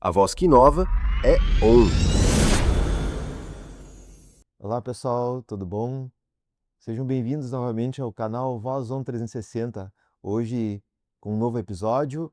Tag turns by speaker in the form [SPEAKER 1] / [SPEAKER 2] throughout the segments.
[SPEAKER 1] A voz que inova é On.
[SPEAKER 2] Olá pessoal, tudo bom? Sejam bem-vindos novamente ao canal Voz On 360. Hoje com um novo episódio,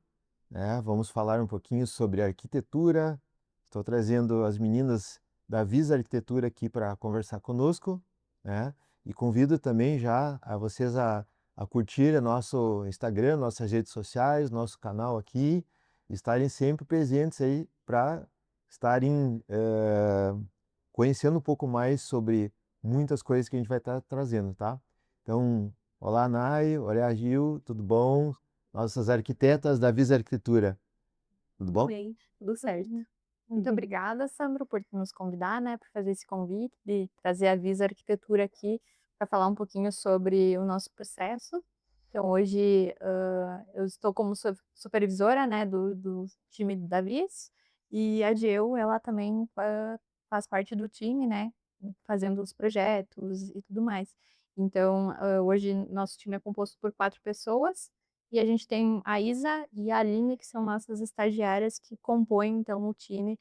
[SPEAKER 2] né? Vamos falar um pouquinho sobre arquitetura. Estou trazendo as meninas da Visa Arquitetura aqui para conversar conosco, né? E convido também já a vocês a curtir nosso Instagram, nossas redes sociais, nosso canal aqui, estarem sempre presentes aí para estarem conhecendo um pouco mais sobre muitas coisas que a gente vai estar trazendo, tá? Então, olá, Nai, olá, Gil, tudo bom? Nossas arquitetas da Visa Arquitetura, tudo
[SPEAKER 3] Tudo
[SPEAKER 2] bom?
[SPEAKER 3] bem, tudo certo. Muito obrigada, Sandro, por nos convidar, né, por fazer esse convite, de trazer a Visa Arquitetura aqui para falar um pouquinho sobre o nosso processo. Então, hoje, eu estou como supervisora, né, do time da Vis, e a Geu, ela também faz parte do time, né, fazendo os projetos e tudo mais. Então, hoje, nosso time é composto por 4 pessoas, e a gente tem a Isa e a Aline, que são nossas estagiárias que compõem, então, o time,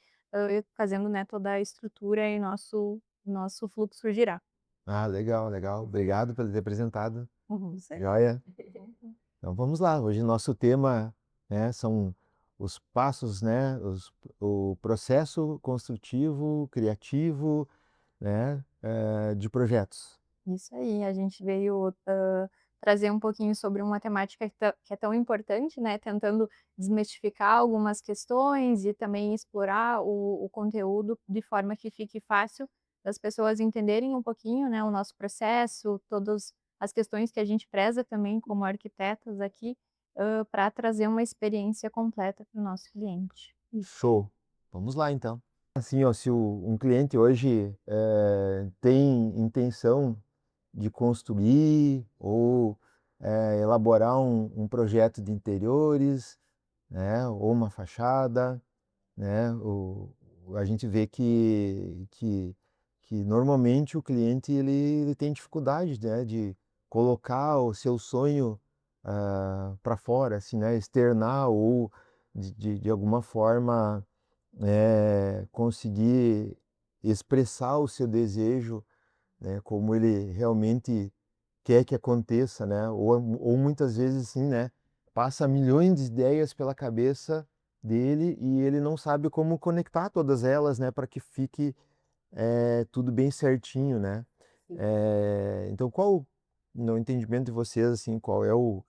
[SPEAKER 3] fazendo, né, toda a estrutura e nosso fluxo girar.
[SPEAKER 2] Ah, legal, legal. Obrigado por ter apresentado.
[SPEAKER 3] Certo.
[SPEAKER 2] Joia. Então vamos lá. Hoje nosso tema, né, são os passos, né, o processo construtivo, criativo, né, de projetos.
[SPEAKER 3] Isso aí, a gente veio, trazer um pouquinho sobre uma temática que é tão importante, né, tentando desmistificar algumas questões e também explorar o conteúdo de forma que fique fácil das pessoas entenderem um pouquinho, né, o nosso processo, todas as questões que a gente preza também como arquitetas aqui, para trazer uma experiência completa para o nosso cliente.
[SPEAKER 2] Show. Vamos lá então. Assim, ó, se um cliente hoje tem intenção de construir ou elaborar um projeto de interiores, né, ou uma fachada, né, a gente vê que normalmente o cliente ele tem dificuldade, né, de colocar o seu sonho para fora, assim, né, externar ou de alguma forma conseguir expressar o seu desejo, né, como ele realmente quer que aconteça, né, ou muitas vezes assim, né, passa milhões de ideias pela cabeça dele e ele não sabe como conectar todas elas, né, para que fique tudo bem certinho, né? Então, no entendimento de vocês, assim, qual é o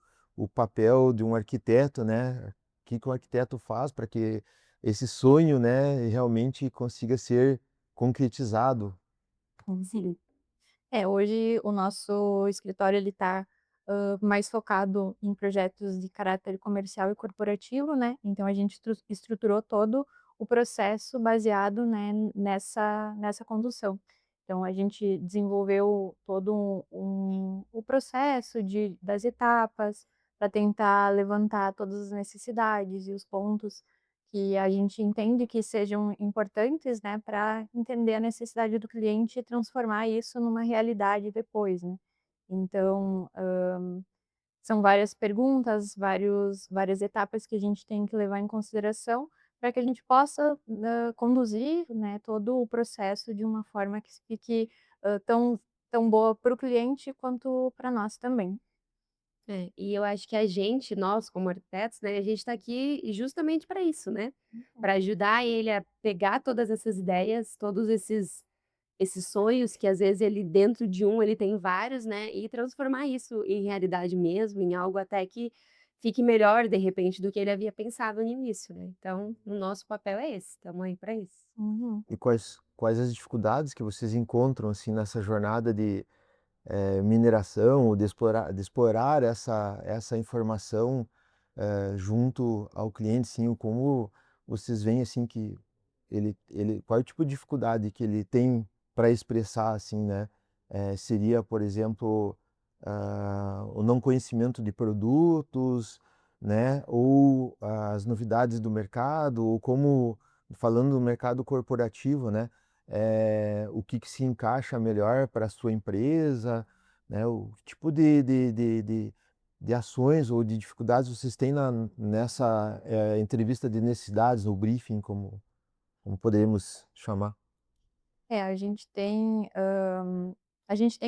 [SPEAKER 2] papel de um arquiteto, né? O que que o arquiteto faz para que esse sonho, né, realmente consiga ser concretizado?
[SPEAKER 3] Sim. Hoje o nosso escritório ele está mais focado em projetos de caráter comercial e corporativo, né? Então a gente estruturou todo o processo baseado, né, nessa condução. Então a gente desenvolveu todo o processo das etapas para tentar levantar todas as necessidades e os pontos que a gente entende que sejam importantes, né, para entender a necessidade do cliente e transformar isso numa realidade depois, né. Então, são várias perguntas, várias etapas que a gente tem que levar em consideração para que a gente possa, conduzir, né, todo o processo de uma forma que fique, tão boa para o cliente quanto para nós também.
[SPEAKER 4] E eu acho que a gente, nós como arquitetos, né, a gente está aqui justamente para isso, né, para ajudar ele a pegar todas essas ideias, todos esses sonhos que às vezes ele dentro de um ele tem vários, né, e transformar isso em realidade mesmo, em algo até que fique melhor de repente do que ele havia pensado no início, né. Então, o nosso papel é esse, estamos aí para isso.
[SPEAKER 3] Uhum.
[SPEAKER 2] E quais as dificuldades que vocês encontram, assim, nessa jornada de mineração, ou de explorar essa informação junto ao cliente, sim, como vocês veem assim que qual é o tipo de dificuldade que ele tem para expressar, assim, né? Seria, por exemplo, o não conhecimento de produtos, né? Ou as novidades do mercado, ou como, falando do mercado corporativo, né? O que que se encaixa melhor para a sua empresa, né? O tipo de ações ou de dificuldades vocês têm nessa entrevista de necessidades, ou briefing, como poderíamos chamar?
[SPEAKER 3] A gente tem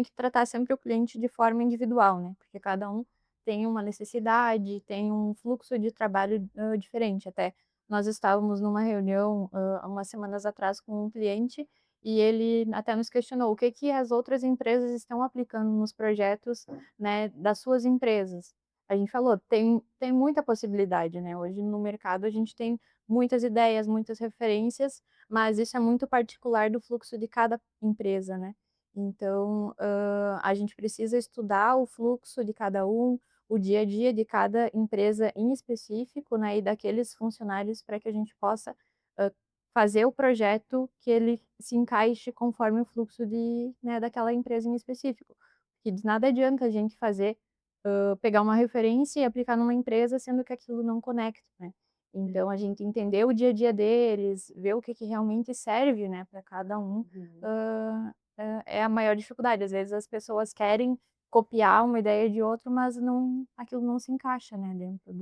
[SPEAKER 3] que tratar sempre o cliente de forma individual, né, porque cada um tem uma necessidade, tem um fluxo de trabalho, diferente. Até nós estávamos numa reunião, há umas semanas atrás com um cliente, e ele até nos questionou o que que as outras empresas estão aplicando nos projetos, né, das suas empresas. A gente falou: "Tem muita possibilidade, né, hoje no mercado a gente tem muitas ideias, muitas referências, mas isso é muito particular do fluxo de cada empresa, né. Então, a gente precisa estudar o fluxo de cada um, o dia a dia de cada empresa em específico, né, e daqueles funcionários para que a gente possa, hã, fazer o projeto que ele se encaixe conforme o fluxo daquela empresa em específico. Porque de nada adianta a gente fazer, pegar uma referência e aplicar numa empresa, sendo que aquilo não conecta, né. Então a gente entender o dia a dia deles, ver o que que realmente serve, né, para cada um,
[SPEAKER 4] Uhum.
[SPEAKER 3] é a maior dificuldade. Às vezes as pessoas querem copiar uma ideia de outro, mas aquilo não se encaixa, né, dentro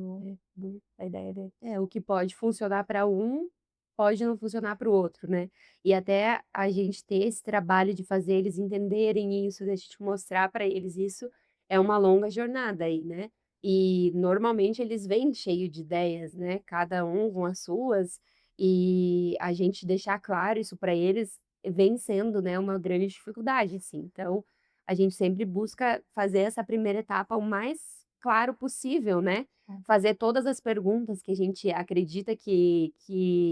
[SPEAKER 3] da ideia dele.
[SPEAKER 4] É, o que pode funcionar para um, pode não funcionar para o outro, né. E até a gente ter esse trabalho de fazer eles entenderem isso, da gente mostrar para eles isso, é uma longa jornada aí, né. E normalmente eles vêm cheio de ideias, né, cada um com as suas, e a gente deixar claro isso para eles vem sendo, né, uma grande dificuldade, assim. Então, a gente sempre busca fazer essa primeira etapa o mais claro possível, né. Fazer todas as perguntas que a gente acredita que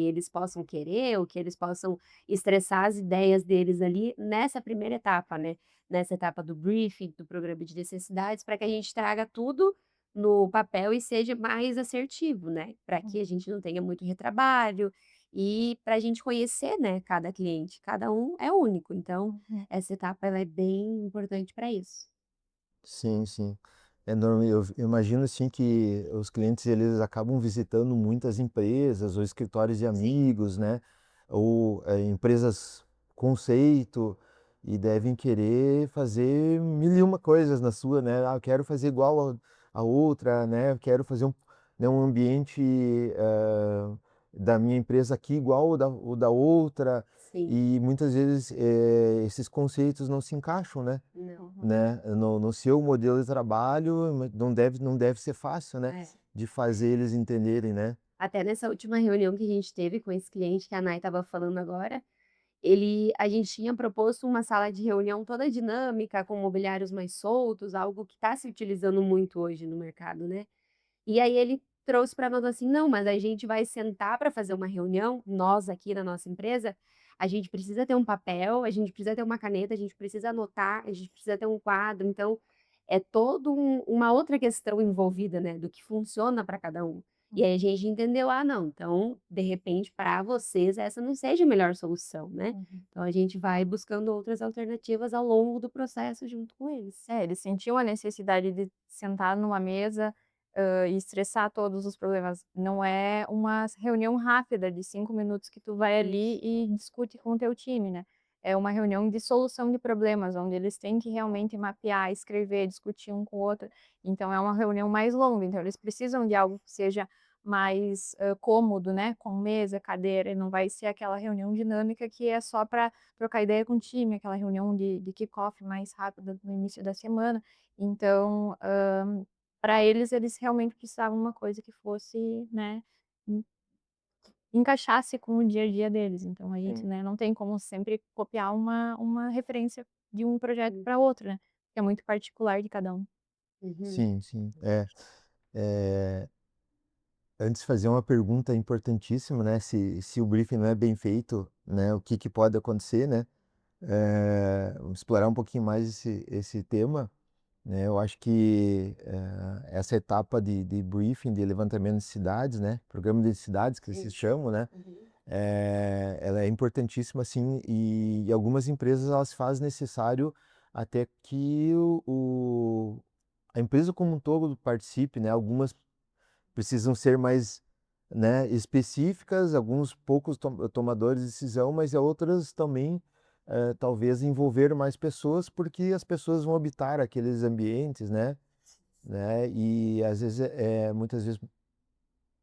[SPEAKER 4] eles possam querer, ou que eles possam estressar as ideias deles ali nessa primeira etapa, né, nessa etapa do briefing, do programa de necessidades, para que a gente traga tudo no papel e seja mais assertivo, né, para que a gente não tenha muito retrabalho e para a gente conhecer, né, cada cliente, cada um é único, então
[SPEAKER 3] Uhum.
[SPEAKER 4] essa etapa ela é bem importante para isso.
[SPEAKER 2] Sim, sim. Eu imagino, assim, que os clientes eles acabam visitando muitas empresas ou escritórios de
[SPEAKER 4] Sim.
[SPEAKER 2] amigos, né, ou, empresas conceito, e devem querer fazer mil e uma coisas na sua, né. "Ah, eu quero fazer igual a outra, né, eu quero fazer um ambiente, da minha empresa aqui igual o da outra",
[SPEAKER 4] Sim.
[SPEAKER 2] e muitas vezes, esses conceitos não se encaixam, né.
[SPEAKER 4] Não.
[SPEAKER 3] Uhum.
[SPEAKER 2] Né, no seu modelo de trabalho, não deve ser fácil, né,
[SPEAKER 4] É.
[SPEAKER 2] de fazer eles entenderem, né.
[SPEAKER 4] Até nessa última reunião que a gente teve com esse cliente que a Nai estava falando agora, a gente tinha proposto uma sala de reunião toda dinâmica, com mobiliários mais soltos, algo que está se utilizando muito hoje no mercado, né. E aí ele trouxe para nós assim: "Não, mas a gente vai sentar para fazer uma reunião, nós aqui na nossa empresa, a gente precisa ter um papel, a gente precisa ter uma caneta, a gente precisa anotar, a gente precisa ter um quadro", então é todo uma outra questão envolvida, né, do que funciona para cada um. E aí a gente entendeu: "Ah, não, então, de repente, para vocês essa não seja a melhor solução, né".
[SPEAKER 3] Uhum.
[SPEAKER 4] Então a gente vai buscando outras alternativas ao longo do processo junto com eles.
[SPEAKER 3] É, ele sentiu a necessidade de sentar numa mesa, e estressar todos os problemas. Não é uma reunião rápida de 5 minutos que tu vai ali
[SPEAKER 4] Isso.
[SPEAKER 3] e discute com o teu time, né. É uma reunião de solução de problemas, onde eles têm que realmente mapear, escrever, discutir um com o outro. Então é uma reunião mais longa, então eles precisam de algo que seja mais, cômodo, né, com mesa, cadeira, e não vai ser aquela reunião dinâmica que é só para trocar ideia com o time, aquela reunião de kickoff mais rápida no início da semana. Então, para eles realmente precisavam uma coisa que fosse, né, en encaixasse com o dia a dia deles. Então a gente,
[SPEAKER 4] É.
[SPEAKER 3] né, não tem como sempre copiar uma referência de um projeto
[SPEAKER 4] Hum.
[SPEAKER 3] para outro, né, porque é muito particular de cada um.
[SPEAKER 4] Uhum.
[SPEAKER 2] Sim, sim. Eh, Antes de fazer uma pergunta importantíssima, né, se o briefing não é bem feito, né, o que que pode acontecer, né. Vamos explorar um pouquinho mais esse tema, né. Eu acho que, essa etapa de briefing, de levantamento de necessidades, né, programa de necessidades que se
[SPEAKER 4] Isso.
[SPEAKER 2] chamam, né.
[SPEAKER 4] Uhum.
[SPEAKER 2] Ela é importantíssima, sim, e algumas empresas elas fazem necessário até que a empresa como um todo participe, né, algumas precisam ser mais, né, específicas, alguns poucos tomadores de decisão, mas outras também, talvez envolver mais pessoas, porque as pessoas vão habitar aqueles ambientes, né, né? E às vezes, muitas vezes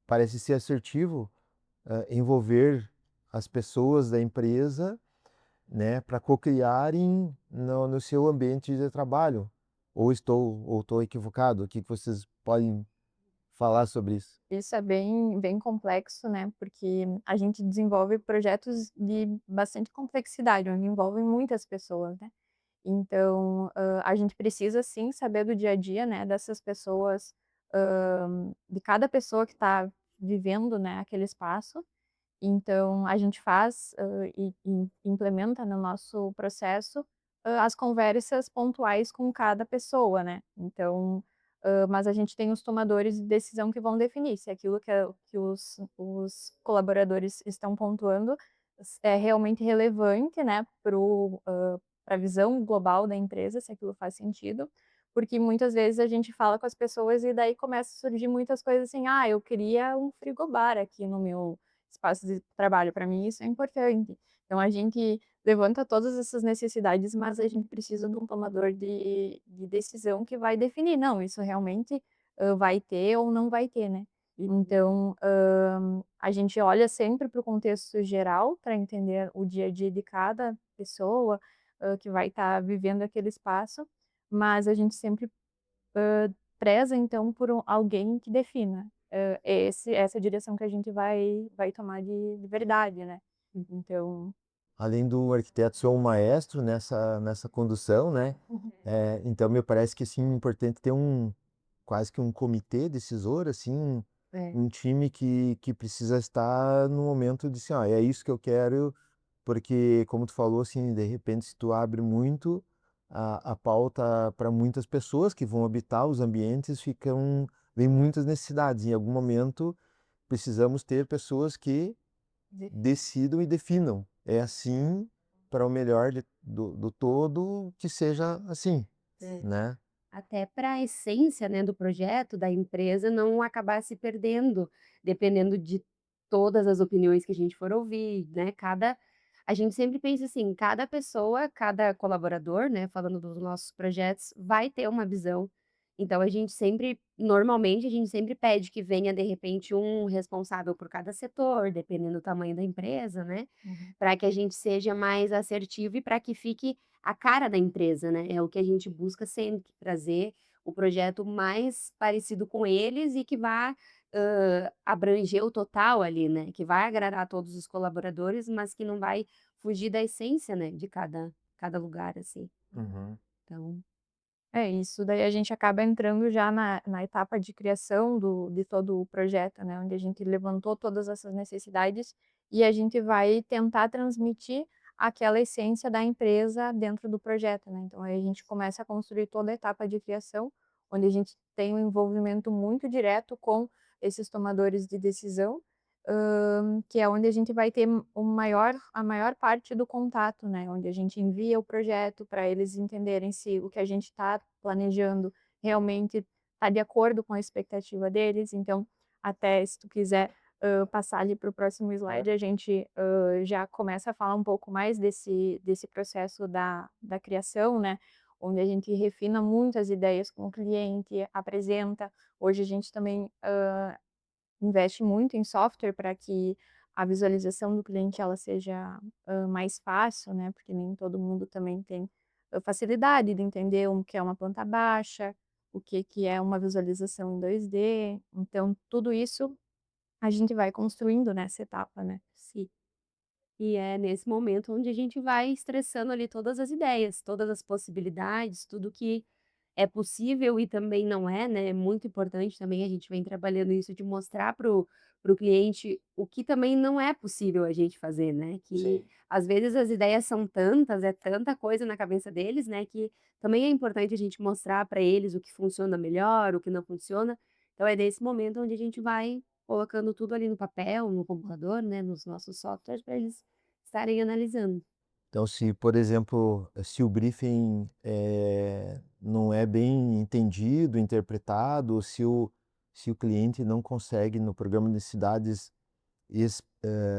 [SPEAKER 2] parece ser assertivo envolver as pessoas da empresa, né, para co-criarem no seu ambiente de trabalho. Ou estou equivocado? O que que vocês podem falar sobre isso?
[SPEAKER 3] Isso é bem complexo, né, porque a gente desenvolve projetos de bastante complexidade, onde envolvem muitas pessoas, né. Então, a gente precisa sim saber do dia a dia, né, dessas pessoas, de cada pessoa que está vivendo, né, aquele espaço. Então a gente faz, e implementa no nosso processo, as conversas pontuais com cada pessoa, né. Então, mas a gente tem os tomadores de decisão que vão definir se aquilo que os colaboradores estão pontuando é realmente relevante, né, para a visão global da empresa, se aquilo faz sentido, porque muitas vezes a gente fala com as pessoas e daí começa a surgir muitas coisas assim: "Ah, eu queria um frigobar aqui no meu espaço de trabalho", para mim isso é importante. Então a gente levanta todas essas necessidades, mas a gente precisa de um tomador de decisão que vai definir: "Não, isso realmente, vai ter ou não vai ter", né. Então, a gente olha sempre para o contexto geral, para entender o dia a dia de cada pessoa, que vai estar vivendo aquele espaço, mas a gente sempre preza então por alguém que defina, essa direção que a gente vai tomar de verdade, né. Então
[SPEAKER 2] Além do arquiteto ser um maestro nessa condução, né? Então me parece que assim é importante ter quase que um comitê decisor, assim,
[SPEAKER 4] É.
[SPEAKER 2] um time que precisa estar no momento de assim, ó, é isso que eu quero, porque como tu falou, assim, de repente se tu abre muito a pauta para muitas pessoas que vão habitar os ambientes, vem muitas necessidades. Em algum momento precisamos ter pessoas que decidam e definam. É assim para o melhor do todo, que seja assim,
[SPEAKER 4] É.
[SPEAKER 2] né?
[SPEAKER 4] Até para a essência, né, do projeto, da empresa, não acabar se perdendo, dependendo de todas as opiniões que a gente for ouvir, né, a gente sempre pensa assim, cada pessoa, cada colaborador, né, falando dos nossos projetos, vai ter uma visão. Então a gente sempre normalmente, a gente sempre pede que venha, de repente, um responsável por cada setor, dependendo do tamanho da empresa, né,
[SPEAKER 3] uhum.
[SPEAKER 4] para que a gente seja mais assertivo e para que fique a cara da empresa, né, é o que a gente busca sempre, trazer o projeto mais parecido com eles e que vá, abranger o total ali, né, que vai agradar todos os colaboradores, mas que não vai fugir da essência, né, de cada lugar, assim.
[SPEAKER 2] Uhum.
[SPEAKER 4] Então
[SPEAKER 3] É isso, daí a gente acaba entrando já na etapa de criação de todo o projeto, né, onde a gente levantou todas essas necessidades e a gente vai tentar transmitir aquela essência da empresa dentro do projeto, né. Então aí a gente começa a construir toda a etapa de criação, onde a gente tem um envolvimento muito direto com esses tomadores de decisão, que é onde a gente vai ter a maior parte do contato, né, onde a gente envia o projeto para eles entenderem se o que a gente está planejando realmente está de acordo com a expectativa deles. Então, até se tu quiser, passar ali para o próximo slide, a gente, já começa a falar um pouco mais desse processo da criação, né, onde a gente refina muitas ideias com o cliente, apresenta. Hoje a gente também, investe muito em software para que a visualização do cliente ela seja, mais fácil, né, porque nem todo mundo também tem, facilidade de entender o que é uma planta baixa, o que é uma visualização em 2D. Então tudo isso a gente vai construindo nessa etapa, né.
[SPEAKER 4] sim. E é nesse momento onde a gente vai estressando ali todas as ideias, todas as possibilidades, tudo que é possível e também não é, né, é muito importante também, a gente vem trabalhando isso de mostrar para o cliente o que também não é possível a gente fazer, né, que
[SPEAKER 2] Sim.
[SPEAKER 4] às vezes as ideias são tantas, é tanta coisa na cabeça deles, né, que também é importante a gente mostrar para eles o que funciona melhor, o que não funciona. Então é nesse momento onde a gente vai colocando tudo ali no papel, no computador, né, nos nossos softwares para eles estarem analisando.
[SPEAKER 2] Então, se, por exemplo, se o briefing não é bem entendido, interpretado, se o cliente não consegue no programa de necessidades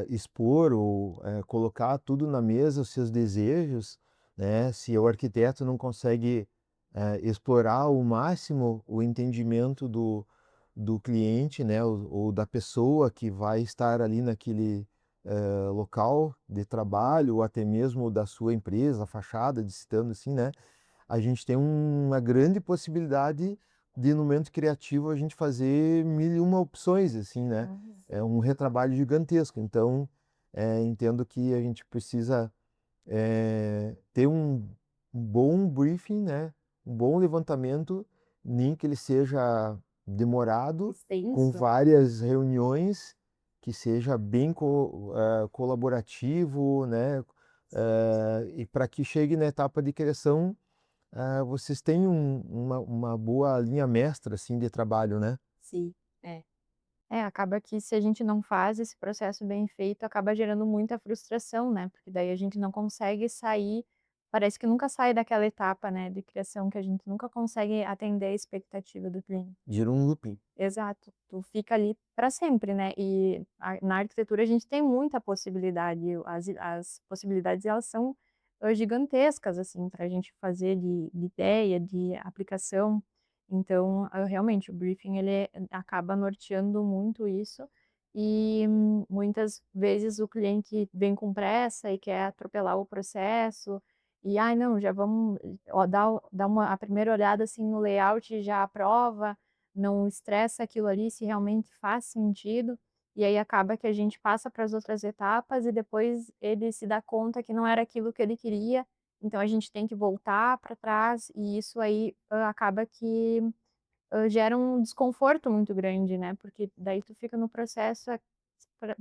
[SPEAKER 2] expor ou colocar tudo na mesa, os seus desejos, né? Se o arquiteto não consegue explorar ao máximo o entendimento do cliente, né, ou da pessoa que vai estar ali naquele local de trabalho, ou até mesmo da sua empresa, a fachada, de citando assim, né? A gente tem uma grande possibilidade de, no momento criativo, a gente fazer mil e uma opções, assim, né?
[SPEAKER 3] Uhum.
[SPEAKER 2] É um retrabalho gigantesco. Então, entendo que a gente precisa ter um bom briefing, né? Um bom levantamento, nem que ele seja demorado, com
[SPEAKER 4] Extenso.
[SPEAKER 2] várias reuniões, que seja bem colaborativo, né? E para que chegue na etapa de criação, vocês têm uma boa linha mestra, assim, de trabalho, né?
[SPEAKER 4] Sim, é.
[SPEAKER 3] Acaba que se a gente não faz esse processo bem feito, acaba gerando muita frustração, né, porque daí a gente não consegue sair, parece que nunca sai daquela etapa, né, de criação, que a gente nunca consegue atender a expectativa do cliente.
[SPEAKER 2] Gira um looping.
[SPEAKER 3] Exato, tu fica ali para sempre, né, e na arquitetura a gente tem muita possibilidade, as possibilidades elas são, gigantescas, assim, para a gente fazer de ideia, de aplicação. Então, realmente o briefing ele acaba norteando muito isso, e muitas vezes o cliente vem com pressa e quer atropelar o processo, e: "Ai não, já vamos, ó, dá uma a primeira olhada, assim, no layout e já aprova", não estressa aquilo ali se realmente faz sentido, e aí acaba que a gente passa para as outras etapas e depois ele se dá conta que não era aquilo que ele queria, então a gente tem que voltar para trás e isso aí, acaba que, gera um desconforto muito grande, né, porque daí tu fica no processo,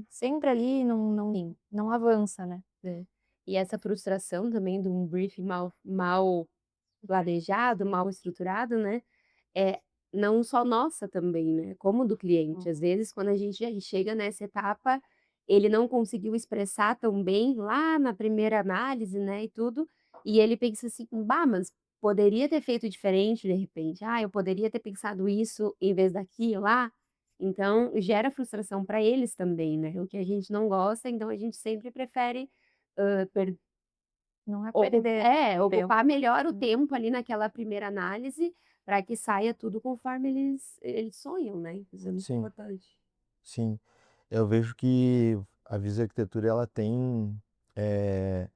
[SPEAKER 3] sempre ali e
[SPEAKER 4] Sim.
[SPEAKER 3] não avança, né.
[SPEAKER 4] É. E essa frustração também de um briefing mal planejado, mal estruturado, né, é não só nossa também, né, como do cliente. Às
[SPEAKER 3] Uhum.
[SPEAKER 4] vezes, quando a gente já chega nessa etapa, ele não conseguiu expressar tão bem lá na primeira análise, né, e tudo, e ele pensa assim: "Bah, mas poderia ter feito diferente de repente. Ah, eu poderia ter pensado isso em vez daquilo lá". Então gera frustração para eles também, né, o que a gente não gosta, então a gente sempre prefere, hã, per
[SPEAKER 3] Não é perder tempo.
[SPEAKER 4] ocupar melhor o tempo ali naquela primeira análise, para que saia tudo conforme eles sonham, né, isso é muito
[SPEAKER 2] Sim,
[SPEAKER 4] importante.
[SPEAKER 2] sim. Eu vejo que a Visa Arquitetura ela tem eh,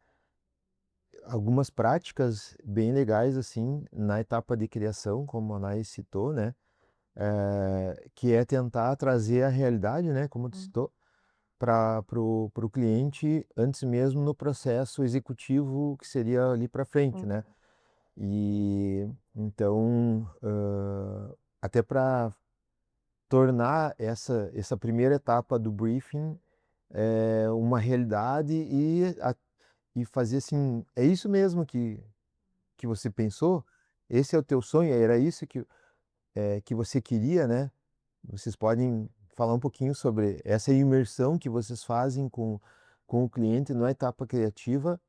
[SPEAKER 2] algumas práticas bem legais assim na etapa de criação, como a Nai citou, né? Que é tentar trazer a realidade, né? Como tu
[SPEAKER 3] Hum,
[SPEAKER 2] citou, para pro cliente antes mesmo no processo executivo que seria ali para frente,
[SPEAKER 3] hum,
[SPEAKER 2] né? E então, até para tornar essa primeira etapa do briefing uma realidade e fazer assim, é isso mesmo que você pensou? Esse é o teu sonho? Era isso que você queria, né? Vocês podem falar um pouquinho sobre essa imersão que vocês fazem com o cliente na etapa criativa,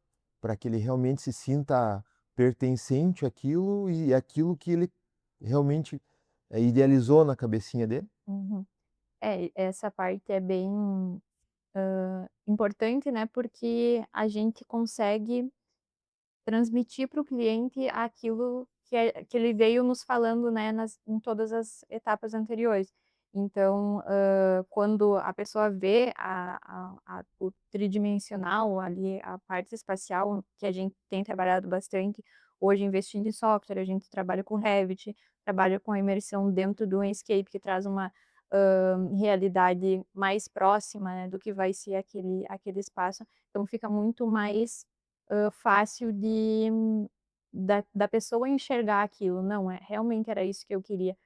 [SPEAKER 2] para que ele realmente se sinta pertencente àquilo e aquilo que ele realmente idealizou na cabecinha dele?
[SPEAKER 3] uhum. Essa parte é bem, importante, né, porque a gente consegue transmitir para o cliente aquilo que ele veio nos falando, né, em todas as etapas anteriores. Então, quando a pessoa vê o tridimensional ali, a parte espacial, que a gente tem trabalhado bastante, hoje investindo em software, a gente trabalha com Revit, trabalha com a imersão dentro do Enscape, que traz uma, realidade mais próxima, né, do que vai ser aquele espaço, então fica muito mais fácil da pessoa enxergar aquilo, não, realmente era isso que eu queria,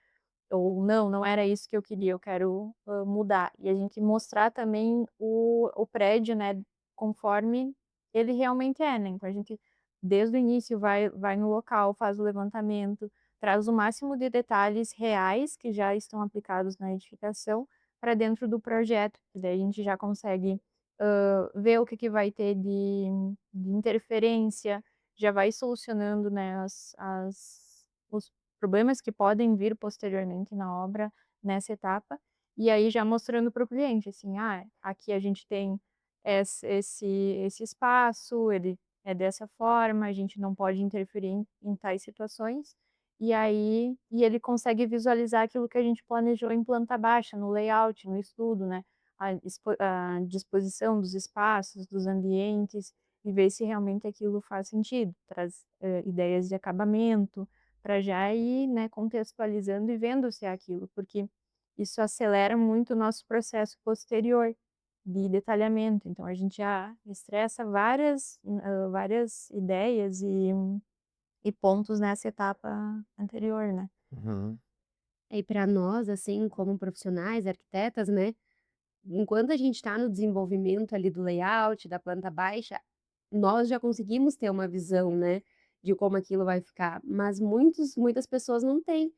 [SPEAKER 3] ou não, não era isso que eu queria, eu quero, mudar. E a gente mostrar também o prédio, né, conforme ele realmente é, né, então a gente desde o início vai no local, faz o levantamento, traz o máximo de detalhes reais que já estão aplicados na edificação para dentro do projeto, e daí a gente já consegue, ver o que que vai ter de interferência, já vai solucionando, né, os problemas que podem vir posteriormente na obra, nessa etapa, e aí já mostrando para o cliente, assim: "Ah, aqui a gente tem esse espaço, ele é dessa forma, a gente não pode interferir em tais situações", e ele consegue visualizar aquilo que a gente planejou em planta baixa, no layout, no estudo, né, a disposição dos espaços, dos ambientes, e ver se realmente aquilo faz sentido, traz, ideias de acabamento, para já ir, né, contextualizando e vendo se é aquilo, porque isso acelera muito o nosso processo posterior de detalhamento. Então a gente já estressa várias ideias e pontos nessa etapa anterior, né.
[SPEAKER 2] Uhum.
[SPEAKER 4] E para nós, assim, como profissionais, arquitetas, né, enquanto a gente está no desenvolvimento ali do layout, da planta baixa, nós já conseguimos ter uma visão, né, de como aquilo vai ficar, mas muitas pessoas não têm.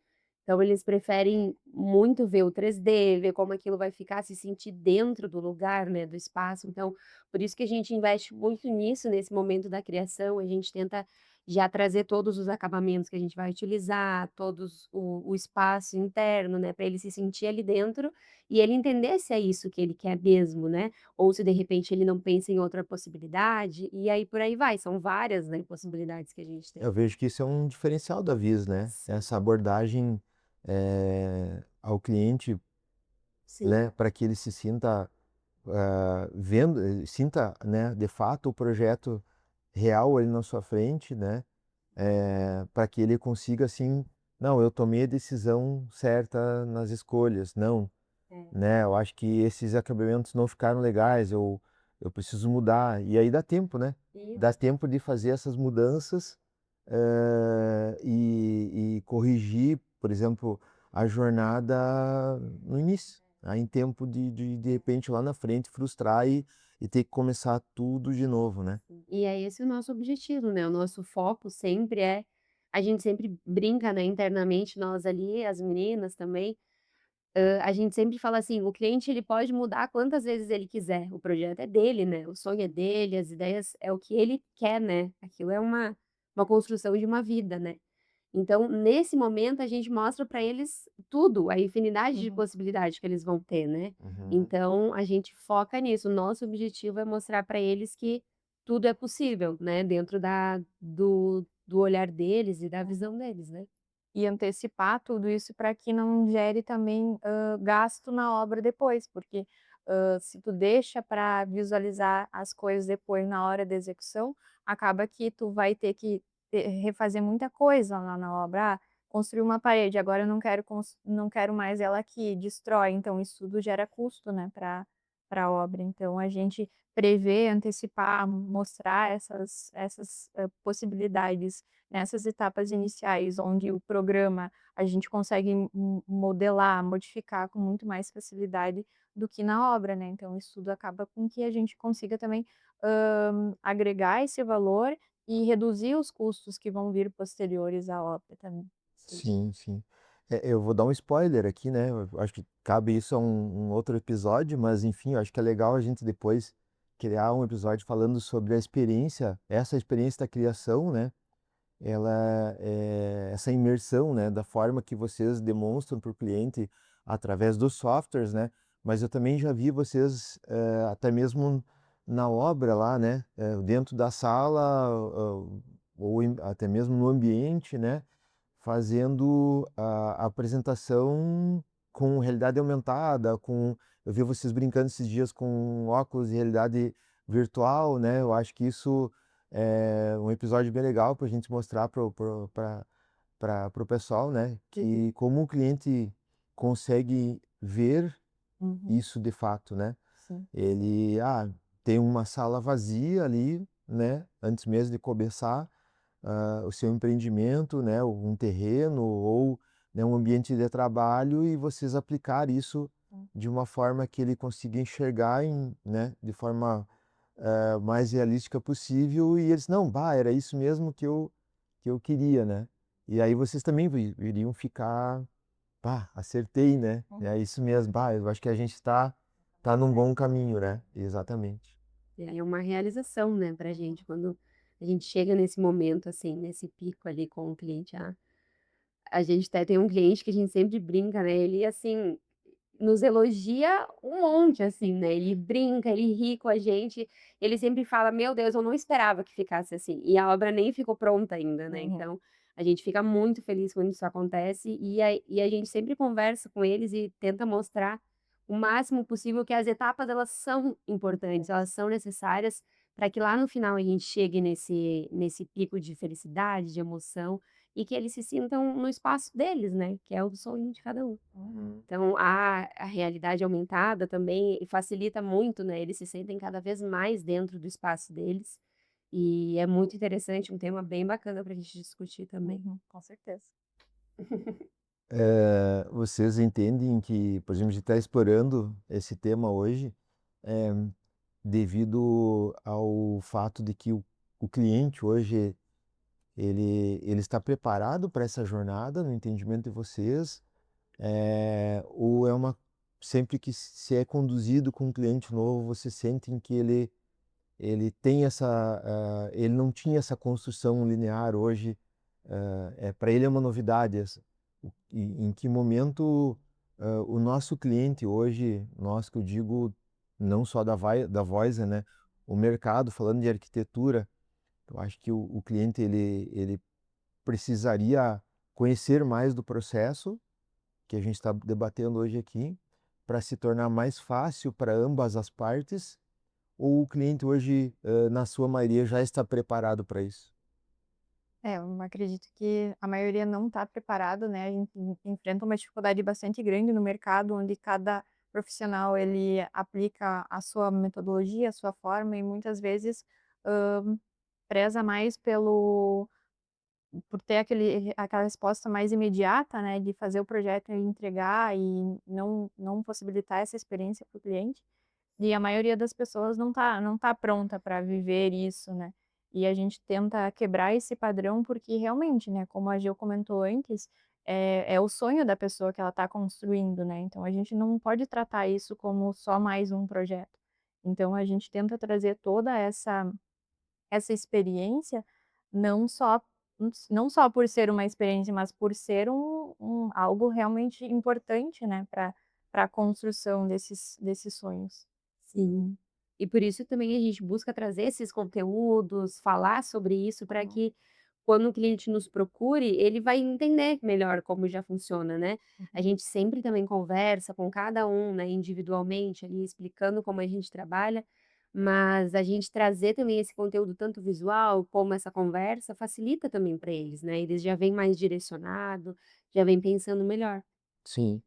[SPEAKER 4] Então eles preferem muito ver o 3D, ver como aquilo vai ficar, se sentir dentro do lugar, né, do espaço. Então, por isso que a gente investe muito nisso, nesse momento da criação, a gente tenta já trazer todos os acabamentos que a gente vai utilizar, todos o espaço interno, né, para ele se sentir ali dentro e ele entender se é isso que ele quer mesmo, né, ou se de repente ele não pensa em outra possibilidade, e aí por aí vai, são várias, né, possibilidades que a gente tem.
[SPEAKER 2] Eu vejo que isso é um diferencial da Viz, né?
[SPEAKER 4] Sim,
[SPEAKER 2] Essa abordagem ao cliente,
[SPEAKER 4] sim,
[SPEAKER 2] né, para que ele se sinta vendo, sinta, né, de fato o projeto real ali na sua frente, né? Para que ele consiga assim, não, eu tomei a decisão certa nas escolhas, não,
[SPEAKER 4] é.
[SPEAKER 2] né? Eu acho que esses acabamentos não ficaram legais, eu preciso mudar. E aí dá tempo, né? Dá
[SPEAKER 4] Isso.
[SPEAKER 2] tempo de fazer essas mudanças e corrigir, por exemplo, a jornada no início. Aí em tempo de repente lá na frente frustrar e ter que começar tudo de novo, né?
[SPEAKER 4] E é esse o nosso objetivo, né, o nosso foco sempre é a gente sempre brinca, né, internamente nós ali, as meninas também, a gente sempre fala assim: "O cliente ele pode mudar quantas vezes ele quiser, o projeto é dele, né, o sonho é dele, as ideias é o que ele quer, né, aquilo é uma construção de uma vida, né". Então, nesse momento, a gente mostra para eles tudo, a infinidade de
[SPEAKER 3] Uhum.
[SPEAKER 4] possibilidades que eles vão ter, né.
[SPEAKER 2] Uhum.
[SPEAKER 4] Então, a gente foca nisso, o nosso objetivo é mostrar para eles que tudo é possível, né, dentro do olhar deles e da visão deles, né.
[SPEAKER 3] E antecipar tudo isso para que não gere também, gasto na obra depois, porque, se tu deixa para visualizar as coisas depois na hora da execução, acaba que tu vai ter que refazer muita coisa lá na obra. "Ah, construí uma parede, agora eu não quero mais ela aqui", destrói, então isso tudo gera custo, né, para a obra. Então a gente prever, antecipar, mostrar essas possibilidades nessas etapas iniciais, onde o programa a gente consegue modelar, modificar com muito mais facilidade do que na obra, né. Então isso tudo acaba com que a gente consiga também, agregar esse valor e reduzir os custos que vão vir posteriores à obra também.
[SPEAKER 4] Isso.
[SPEAKER 2] Sim, sim. Eu vou dar um spoiler aqui, né? Eu acho que cabe isso a um outro episódio, mas enfim, eu acho que é legal a gente depois criar um episódio falando sobre a experiência, essa experiência da criação, né? Ela é essa imersão, né, da forma que vocês demonstram para o cliente através dos softwares, né? Mas eu também já vi vocês até mesmo na obra lá, né? Dentro da sala, ou até mesmo no ambiente, né? Fazendo a apresentação com realidade aumentada, com eu vi vocês brincando esses dias com óculos de realidade virtual, né, eu acho que isso é um episódio bem legal para a gente mostrar para o pessoal, né,
[SPEAKER 3] Uhum.
[SPEAKER 2] que como o cliente consegue ver
[SPEAKER 3] Uhum.
[SPEAKER 2] isso de fato, né.
[SPEAKER 3] Sim.
[SPEAKER 2] Ele, tem uma sala vazia ali, né, antes mesmo de começar o seu empreendimento, né, um terreno ou, né, um ambiente de trabalho e vocês aplicar isso
[SPEAKER 3] Hum.
[SPEAKER 2] de uma forma que ele consiga enxergar né, de forma mais realística possível e eles, não, bah, era isso mesmo que eu queria, né? E aí vocês também iriam ficar, bah, acertei, né? É isso mesmo, bah, eu acho que a gente tá num bom caminho, né? Exatamente.
[SPEAKER 4] E aí é uma realização, né, pra gente quando a gente chega nesse momento, assim, nesse pico ali com o cliente, a gente até tem um cliente que a gente sempre brinca, né, ele assim, nos elogia um monte, assim, né, ele brinca, ele ri com a gente, ele sempre fala: "Meu Deus, eu não esperava que ficasse assim", e a obra nem ficou pronta ainda, né,
[SPEAKER 3] Uhum.
[SPEAKER 4] então A gente fica muito feliz quando isso acontece e a gente sempre conversa com eles e tenta mostrar o máximo possível que as etapas elas são importantes, elas são necessárias para que lá no final a gente chegue nesse pico de felicidade, de emoção e que eles se sintam no espaço deles, né, que é o sonho de cada um.
[SPEAKER 2] Uhum.
[SPEAKER 4] Então a realidade aumentada também facilita muito, né, eles se sentem cada vez mais dentro do espaço deles, e é muito interessante, um tema bem bacana para a gente discutir também.
[SPEAKER 3] Com certeza.
[SPEAKER 2] Vocês entendem que, por exemplo, a gente está explorando esse tema hoje, eh, devido ao fato de que o cliente hoje ele está preparado para essa jornada, no entendimento de vocês, ou é uma sempre que se é conduzido com um cliente novo, vocês sentem que ele tem ele não tinha essa construção linear hoje, para ele é uma novidade essa. Em que momento, o nosso cliente hoje, nós que eu digo, não só da Voice, né, o mercado, falando de arquitetura, eu acho que o cliente ele precisaria conhecer mais do processo que a gente está debatendo hoje aqui, para se tornar mais fácil para ambas as partes, ou o cliente hoje, na sua maioria, já está preparado para isso?
[SPEAKER 3] Eu acredito que a maioria não está preparado, né, a gente enfrenta uma dificuldade bastante grande no mercado, onde cada profissional ele aplica a sua metodologia, a sua forma e muitas vezes, preza mais por ter aquela resposta mais imediata, né, de fazer o projeto e entregar e não possibilitar essa experiência para o cliente. E a maioria das pessoas não tá pronta para viver isso, né. E a gente tenta quebrar esse padrão, porque realmente, né, como a Geo comentou antes, é o sonho da pessoa que ela está construindo, né, então a gente não pode tratar isso como só mais um projeto. Então a gente tenta trazer toda essa experiência, não só não só por ser uma experiência, mas por ser algo realmente importante, né, para a construção desses sonhos.
[SPEAKER 4] Sim. E por isso também a gente busca trazer esses conteúdos, falar sobre isso para
[SPEAKER 3] Uhum,
[SPEAKER 4] que quando o cliente nos procure, ele vai entender melhor como já funciona, né. A
[SPEAKER 3] uhum.
[SPEAKER 4] gente sempre também conversa com cada um, né, individualmente ali explicando como a gente trabalha, mas a gente trazer também esse conteúdo tanto visual como essa conversa facilita também para eles, né, eles já vêm mais direcionado, já vêm pensando melhor.
[SPEAKER 2] Sim.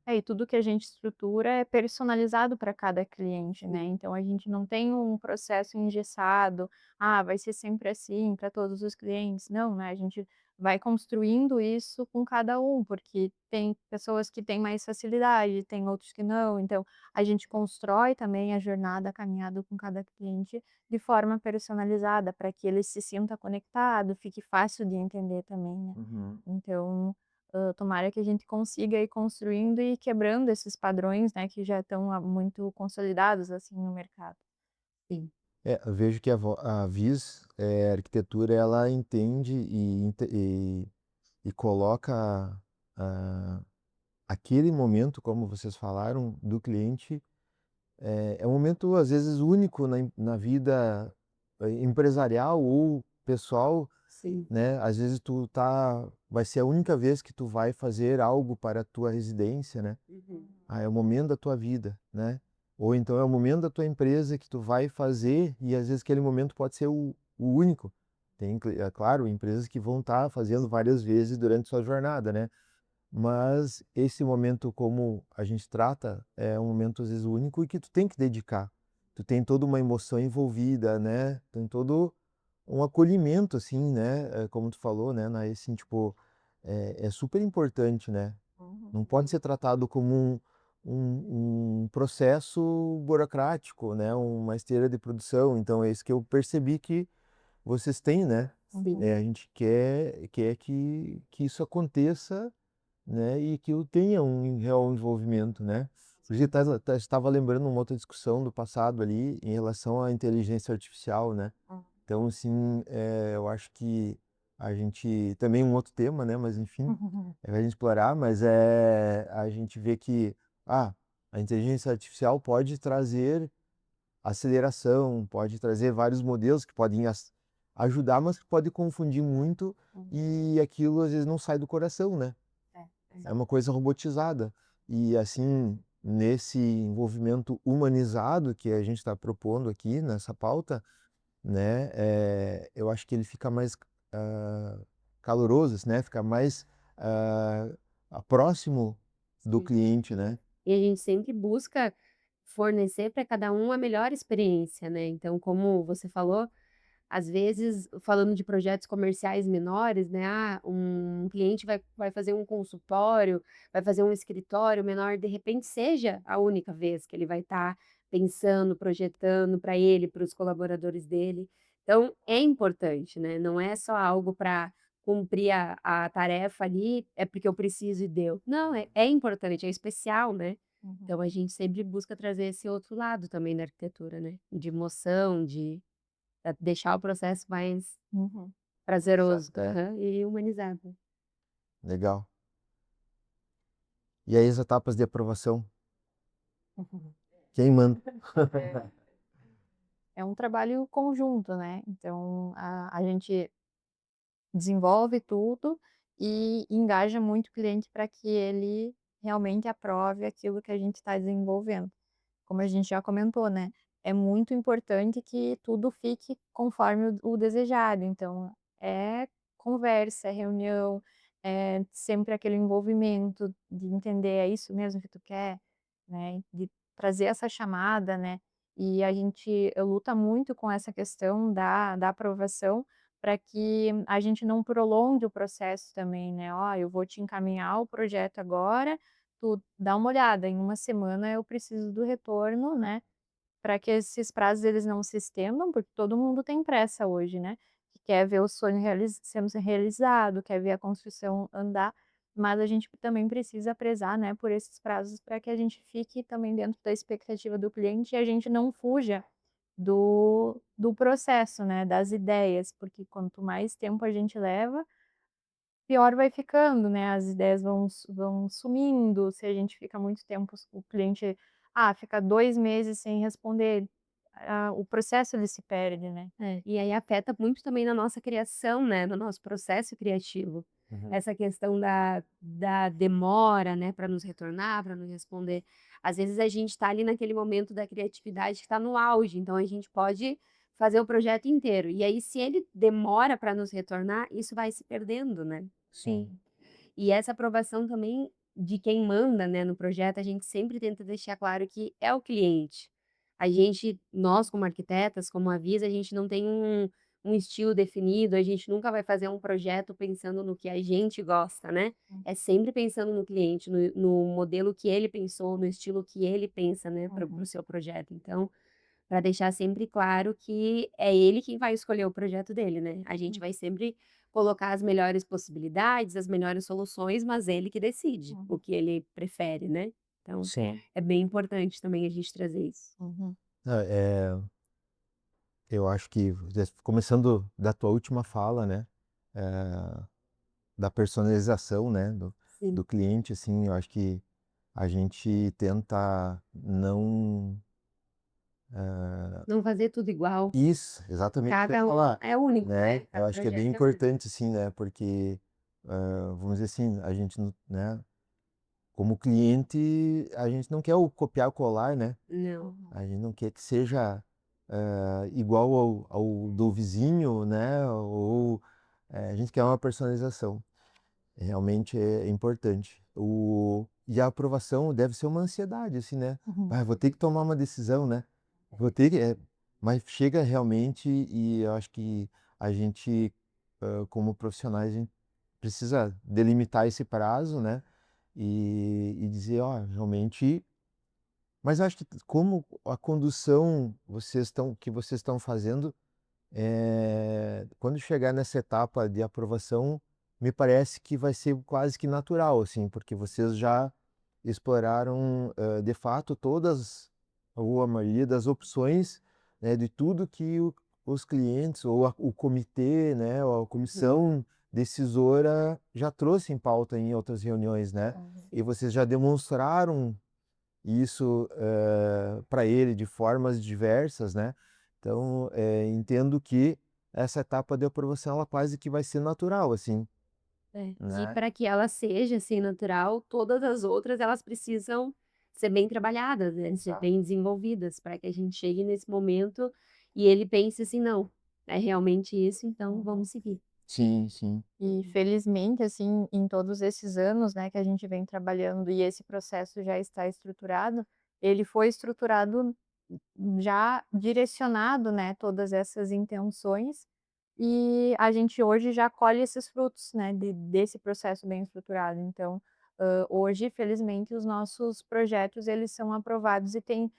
[SPEAKER 3] E tudo que a gente estrutura é personalizado para cada cliente, né,
[SPEAKER 4] Sim.
[SPEAKER 3] então a gente não tem um processo engessado, vai ser sempre assim para todos os clientes, não, né, a gente vai construindo isso com cada um, porque tem pessoas que têm mais facilidade, tem outros que não, então a gente constrói também a jornada, a caminhada com cada cliente de forma personalizada, para que ele se sinta conectado, fique fácil de entender também, né.
[SPEAKER 2] Uhum.
[SPEAKER 3] Então tomara que a gente consiga ir construindo e quebrando esses padrões, né, que já estão muito consolidados, assim, no mercado.
[SPEAKER 4] Sim.
[SPEAKER 2] Eu vejo que a Viz, a arquitetura, ela entende e coloca, ah, aquele momento, como vocês falaram, do cliente, é um momento, às vezes, único na vida, empresarial ou pessoal,
[SPEAKER 4] Sim.
[SPEAKER 2] né? Às vezes vai ser a única vez que tu vai fazer algo para a tua residência, né?
[SPEAKER 4] Uhum.
[SPEAKER 2] É o momento da tua vida, né? Ou então é o momento da tua empresa que tu vai fazer e às vezes aquele momento pode ser o único. É claro, empresas que vão estar fazendo várias vezes durante sua jornada, né? Mas esse momento, como a gente trata, é um momento às vezes único e que tu tem que dedicar. Tu tem toda uma emoção envolvida, né? Tem todo um acolhimento, assim, né? Como tu falou, né? Assim, tipo, é super importante, né?
[SPEAKER 3] Uhum.
[SPEAKER 2] Não pode ser tratado como um processo burocrático, né? Uma esteira de produção. Então é isso que eu percebi que vocês têm, né?
[SPEAKER 4] Sim.
[SPEAKER 3] Uhum.
[SPEAKER 2] A gente quer que isso aconteça, né, e que eu tenha um real envolvimento, né. Hoje estava lembrando uma outra discussão do passado ali, em relação à inteligência artificial, né.
[SPEAKER 3] Hum.
[SPEAKER 2] Então assim, eu acho que a gente também um outro tema, né, mas enfim, é pra gente explorar, mas, a gente vê que, a inteligência artificial pode trazer aceleração, pode trazer vários modelos que podem ajudar, mas que pode confundir muito e aquilo às vezes não sai do coração, né? É uma coisa robotizada. E assim, nesse envolvimento humanizado que a gente está propondo aqui nessa pauta, né, eu acho que ele fica mais caloroso, né? Fica mais ah, próximo do
[SPEAKER 4] Sim.
[SPEAKER 2] cliente, né?
[SPEAKER 4] E a gente sempre busca fornecer para cada um a melhor experiência, né? Então, como você falou, às vezes, falando de projetos comerciais menores, né? Ah, um cliente vai fazer um consultório, vai fazer um escritório menor, de repente seja a única vez que ele vai estar pensando, projetando para ele, para os colaboradores dele. Então, é importante, né? Não é só algo para cumprir a tarefa ali, é porque eu preciso e deu. Não, é importante, é especial, né? Então, a gente sempre busca trazer esse outro lado também da arquitetura, né? De emoção, de pra deixar o processo mais
[SPEAKER 3] Uhum.
[SPEAKER 4] prazeroso, aham, e humanizado.
[SPEAKER 2] Legal. E aí as etapas de aprovação? Quem manda?
[SPEAKER 3] É um trabalho conjunto, né? Então, a gente desenvolve tudo e engaja muito o cliente para que ele realmente aprove aquilo que a gente está desenvolvendo. Como a gente já comentou, né? É muito importante que tudo fique conforme o desejado. Então, é conversa, é reunião, é sempre aquele envolvimento de entender, é isso mesmo que tu quer, né? De trazer essa chamada, né? E a gente luta muito com essa questão da aprovação para que a gente não prolongue o processo também, né? Ó, eu vou te encaminhar o projeto agora, tu dá uma olhada, em uma semana eu preciso do retorno, né? Para que esses prazos eles não se estendam, porque todo mundo tem pressa hoje, né? Que quer ver o sonho sendo realizado, quer ver a construção andar, mas a gente também precisa prezar, né, por esses prazos para que a gente fique também dentro da expectativa do cliente e a gente não fuja do processo, né, das ideias, porque quanto mais tempo a gente leva, pior vai ficando, né, as ideias vão sumindo, se a gente fica muito tempo, o cliente, fica 2 meses sem responder, o processo ele se perde, né.
[SPEAKER 4] É, e aí afeta muito também na nossa criação, né, no nosso processo criativo.
[SPEAKER 2] Uhum.
[SPEAKER 4] Essa questão da demora, né, para nos retornar, para nos responder. Às vezes a gente está ali naquele momento da criatividade que está no auge, então a gente pode fazer o projeto inteiro. E aí, se ele demora para nos retornar, isso vai se perdendo, né?
[SPEAKER 2] Sim.
[SPEAKER 4] E essa aprovação também de quem manda, né, no projeto, a gente sempre tenta deixar claro que é o cliente. Nós como arquitetas, como Avisa, a gente não tem um estilo definido, a gente nunca vai fazer um projeto pensando no que a gente gosta, né? É sempre pensando no cliente, no modelo que ele pensou, no estilo que ele pensa, né, para o seu projeto. Então, para deixar sempre claro que é ele quem vai escolher o projeto dele, né. A gente vai sempre colocar as melhores possibilidades, as melhores soluções, mas ele que decide o que ele prefere, né. Então,
[SPEAKER 2] Sim.
[SPEAKER 4] é bem importante também a gente trazer isso.
[SPEAKER 2] Ah, eu acho que, começando da tua última fala, né, da personalização, né, do
[SPEAKER 4] Sim.
[SPEAKER 2] cliente, assim, eu acho que a gente tenta não...
[SPEAKER 4] Não fazer tudo igual,
[SPEAKER 2] Isso, exatamente o que eu ia
[SPEAKER 4] cada um
[SPEAKER 2] falar,
[SPEAKER 4] é único,
[SPEAKER 2] né?
[SPEAKER 4] né,
[SPEAKER 2] Eu
[SPEAKER 4] cada
[SPEAKER 2] acho que é bem
[SPEAKER 4] projeto é único.
[SPEAKER 2] importante, assim, né? Porque, vamos dizer assim, a gente, né? Como cliente, a gente não quer o copiar colar, né?
[SPEAKER 4] Não.
[SPEAKER 2] A gente não quer que seja igual ao do vizinho, né? Ou a gente quer uma personalização. Realmente é importante. E a aprovação deve ser uma ansiedade, assim, né? Ah, vou ter que tomar uma decisão, né? Vou ter que. Mas chega realmente, e eu acho que a gente, como profissionais, a gente precisa delimitar esse prazo, né? E dizer, ó, realmente. Mas eu acho que como a condução que vocês estão fazendo quando chegar nessa etapa de aprovação, me parece que vai ser quase que natural, assim, porque vocês já exploraram, de fato, todas ou a maioria das opções, né, de tudo que os clientes ou o comitê, né, ou a comissão decisora já trouxe em pauta em outras reuniões, né? E vocês já demonstraram isso para ele de formas diversas, né? Então, entendo que essa etapa de aprovação ela quase que vai ser natural, assim,
[SPEAKER 4] E
[SPEAKER 2] né?
[SPEAKER 4] para que ela seja, assim, natural, todas as outras elas precisam ser bem trabalhadas, né, ser
[SPEAKER 2] Exato.
[SPEAKER 4] bem desenvolvidas, para que a gente chegue nesse momento e ele pense assim: "Não, é realmente isso, então vamos seguir".
[SPEAKER 2] Sim, sim.
[SPEAKER 3] E felizmente, assim, em todos esses anos, né, que a gente vem trabalhando e esse processo já está estruturado, ele foi estruturado já direcionado, né, todas essas intenções, e a gente hoje já colhe esses frutos, né, desse processo bem estruturado. Então, hoje, felizmente, os nossos projetos eles são aprovados e tem,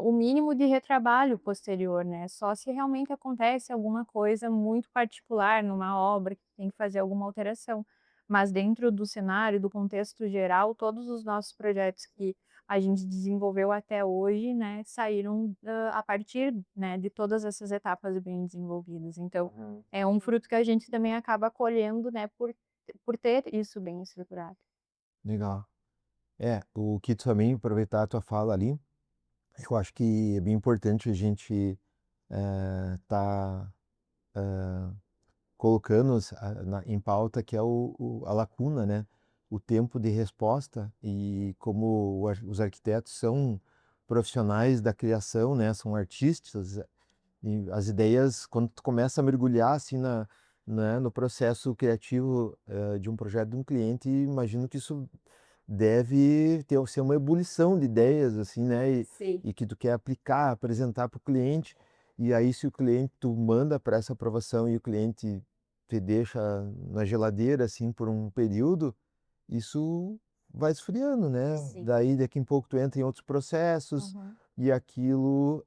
[SPEAKER 3] o mínimo de retrabalho posterior, né, só se realmente acontece alguma coisa muito particular numa obra que tem que fazer alguma alteração. Mas dentro do cenário, do contexto geral, todos os nossos projetos que a gente desenvolveu até hoje, né, saíram, a partir, né, de todas essas etapas bem desenvolvidas. Então,
[SPEAKER 2] Uhum.
[SPEAKER 3] é um fruto que a gente também acaba colhendo, né, por ter isso bem estruturado.
[SPEAKER 2] Legal. É, o que tu também aproveitar a tua fala ali, eu acho que é bem importante a gente tá colocando em pauta que é a lacuna, né? O tempo de resposta e como os arquitetos são profissionais da criação, né? São artistas e as ideias, quando tu começa a mergulhar assim né, no processo criativo de um projeto de um cliente, imagino que isso deve ser uma ebulição de ideias, assim, né?
[SPEAKER 4] Sim.
[SPEAKER 2] E que tu quer aplicar, apresentar para o cliente. E aí, se o cliente, tu manda para essa aprovação e o cliente te deixa na geladeira, assim, por um período, isso vai esfriando, né?
[SPEAKER 4] Sim.
[SPEAKER 2] Daí, daqui a pouco, tu entra em outros processos
[SPEAKER 3] Uhum,
[SPEAKER 2] e aquilo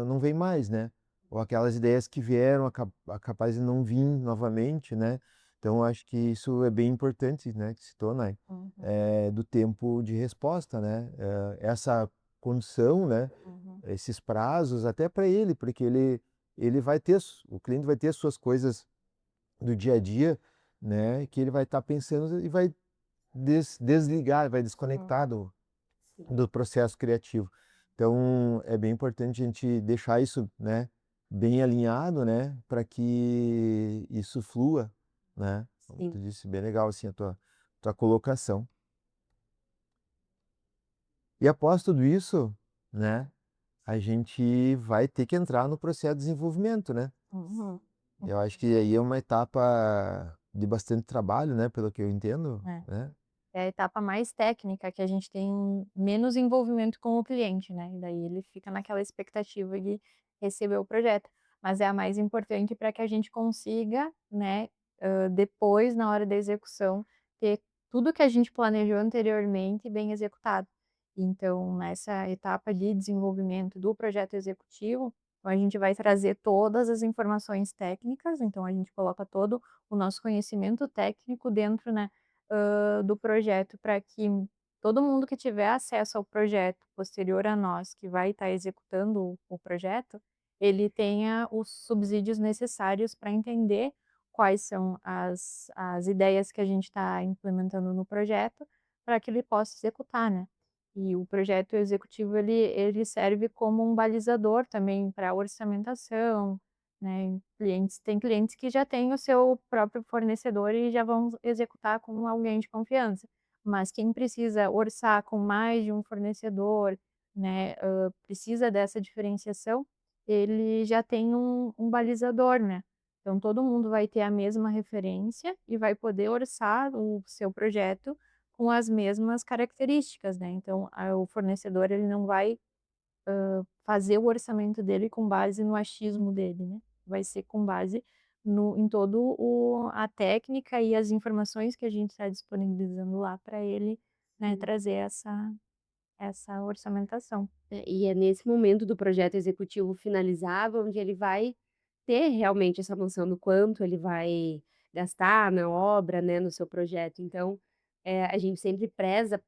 [SPEAKER 2] não vem mais, né? Ou aquelas ideias que vieram, capaz de não vir novamente, né? Então, acho que isso é bem importante, né? Que se torna
[SPEAKER 3] uhum,
[SPEAKER 2] do tempo de resposta, né? Essa condição, né?
[SPEAKER 3] uhum,
[SPEAKER 2] Esses prazos, até para ele, porque ele vai ter, o cliente vai ter as suas coisas do dia a dia, né? Que ele vai estar pensando e vai desligar, vai
[SPEAKER 3] uhum,
[SPEAKER 2] desconectar
[SPEAKER 4] Sim.
[SPEAKER 2] do processo criativo. Então, é bem importante a gente deixar isso, né, bem alinhado, né, para que isso flua, né? Como tu
[SPEAKER 4] Sim.
[SPEAKER 2] disse, bem legal assim a tua colocação. E após tudo isso, né, a gente vai ter que entrar no processo de desenvolvimento, né?
[SPEAKER 3] uhum.
[SPEAKER 2] Eu acho que aí é uma etapa de bastante trabalho, né, pelo que eu entendo,
[SPEAKER 3] É.
[SPEAKER 2] né?
[SPEAKER 3] É a etapa mais técnica que a gente tem menos envolvimento com o cliente, né, e daí ele fica naquela expectativa de receber o projeto. Mas é a mais importante para que a gente consiga, né, depois, na hora da execução, ter tudo que a gente planejou anteriormente bem executado. Então, nessa etapa de desenvolvimento do projeto executivo, então a gente vai trazer todas as informações técnicas, então a gente coloca todo o nosso conhecimento técnico dentro, né, do projeto para que todo mundo que tiver acesso ao projeto posterior a nós, que vai estar executando o projeto, ele tenha os subsídios necessários para entender quais são as ideias que a gente está implementando no projeto, para que ele possa executar, né. E o projeto executivo ele serve como um balizador também para orçamentação, né, tem clientes que já têm o seu próprio fornecedor e já vão executar com alguém de confiança, mas quem precisa orçar com mais de um fornecedor, né, precisa dessa diferenciação, ele já tem um balizador, né. Então todo mundo vai ter a mesma referência e vai poder orçar o seu projeto com as mesmas características, né. Então o fornecedor ele não vai fazer o orçamento dele com base no achismo dele, né. Vai ser com base no em todo o a técnica e as informações que a gente está disponibilizando lá para ele, né,
[SPEAKER 4] Sim.
[SPEAKER 3] trazer essa orçamentação.
[SPEAKER 4] E é nesse momento do projeto executivo finalizado onde ele vai ter realmente essa noção do quanto ele vai gastar na obra, né, no seu projeto. Então, a gente sempre preza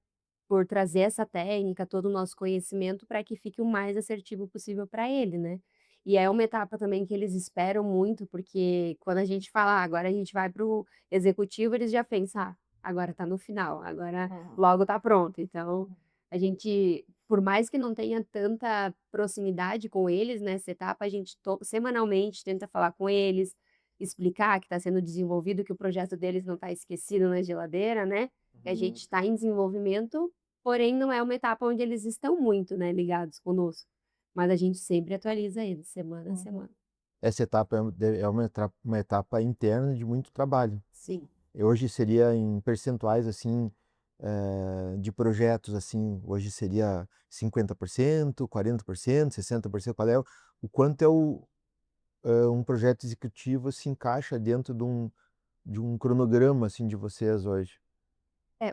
[SPEAKER 4] por trazer essa técnica, todo o nosso conhecimento para que fique o mais assertivo possível para ele, né. E é uma etapa também que eles esperam muito, porque quando a gente fala: "Ah, agora a gente vai para o executivo", eles já pensam: "Ah, agora está no final, agora
[SPEAKER 3] Uhum.
[SPEAKER 4] logo está pronto". Então, a gente por mais que não tenha tanta proximidade com eles nessa etapa, a gente semanalmente tenta falar com eles, explicar que está sendo desenvolvido, que o projeto deles não está esquecido na geladeira, né? Que a gente está em desenvolvimento, porém não é uma etapa onde eles estão muito, né, ligados conosco. Mas a gente sempre atualiza eles, semana a semana.
[SPEAKER 2] Essa etapa é uma etapa interna de muito trabalho.
[SPEAKER 4] Sim.
[SPEAKER 2] Hoje seria em percentuais, assim, de projetos, assim, hoje seria 50%, 40%, 60%, qual é o quanto um projeto executivo se encaixa dentro de um cronograma, assim, de vocês hoje?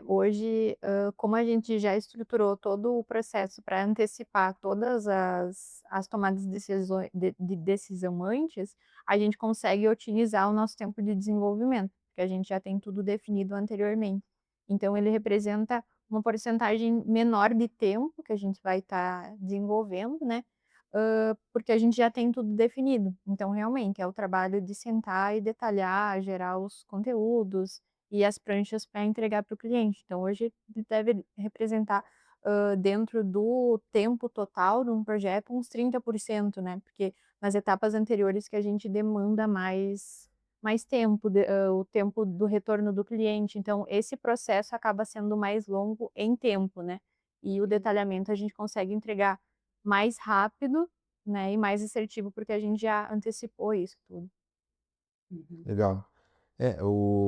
[SPEAKER 3] Hoje, como a gente já estruturou todo o processo para antecipar todas as tomadas de decisão antes, a gente consegue otimizar o nosso tempo de desenvolvimento, porque a gente já tem tudo definido anteriormente. Então ele representa uma porcentagem menor de tempo que a gente vai estar desenvolvendo, né, porque a gente já tem tudo definido. Então realmente é o trabalho de sentar e detalhar, gerar os conteúdos e as pranchas para entregar para o cliente. Então hoje deve representar, dentro do tempo total de um projeto uns 30%, né, porque nas etapas anteriores que a gente demanda mais tempo, o tempo do retorno do cliente, então esse processo acaba sendo mais longo em tempo, né, e o detalhamento a gente consegue entregar mais rápido, né, e mais assertivo, porque a gente já antecipou isso tudo.
[SPEAKER 4] Uhum.
[SPEAKER 2] Legal.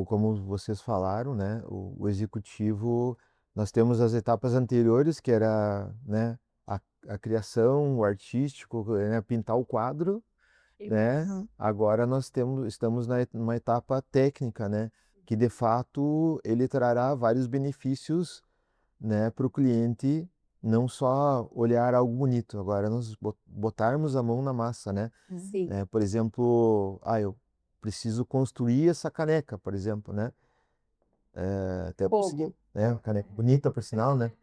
[SPEAKER 2] Como vocês falaram, né, o executivo, nós temos as etapas anteriores, que era, né, a, a criação, o artístico, né, pintar o quadro, né?
[SPEAKER 3] Uhum.
[SPEAKER 2] Agora estamos numa etapa técnica, né, que de fato ele trará vários benefícios, né, para o cliente, não só olhar algo bonito, agora nós botarmos a mão na massa, né?
[SPEAKER 4] Sim.
[SPEAKER 2] Por exemplo, eu preciso construir essa caneca, por exemplo, né? Até vou conseguir,
[SPEAKER 4] Como?
[SPEAKER 2] né? Uma caneca bonita, por sinal, né?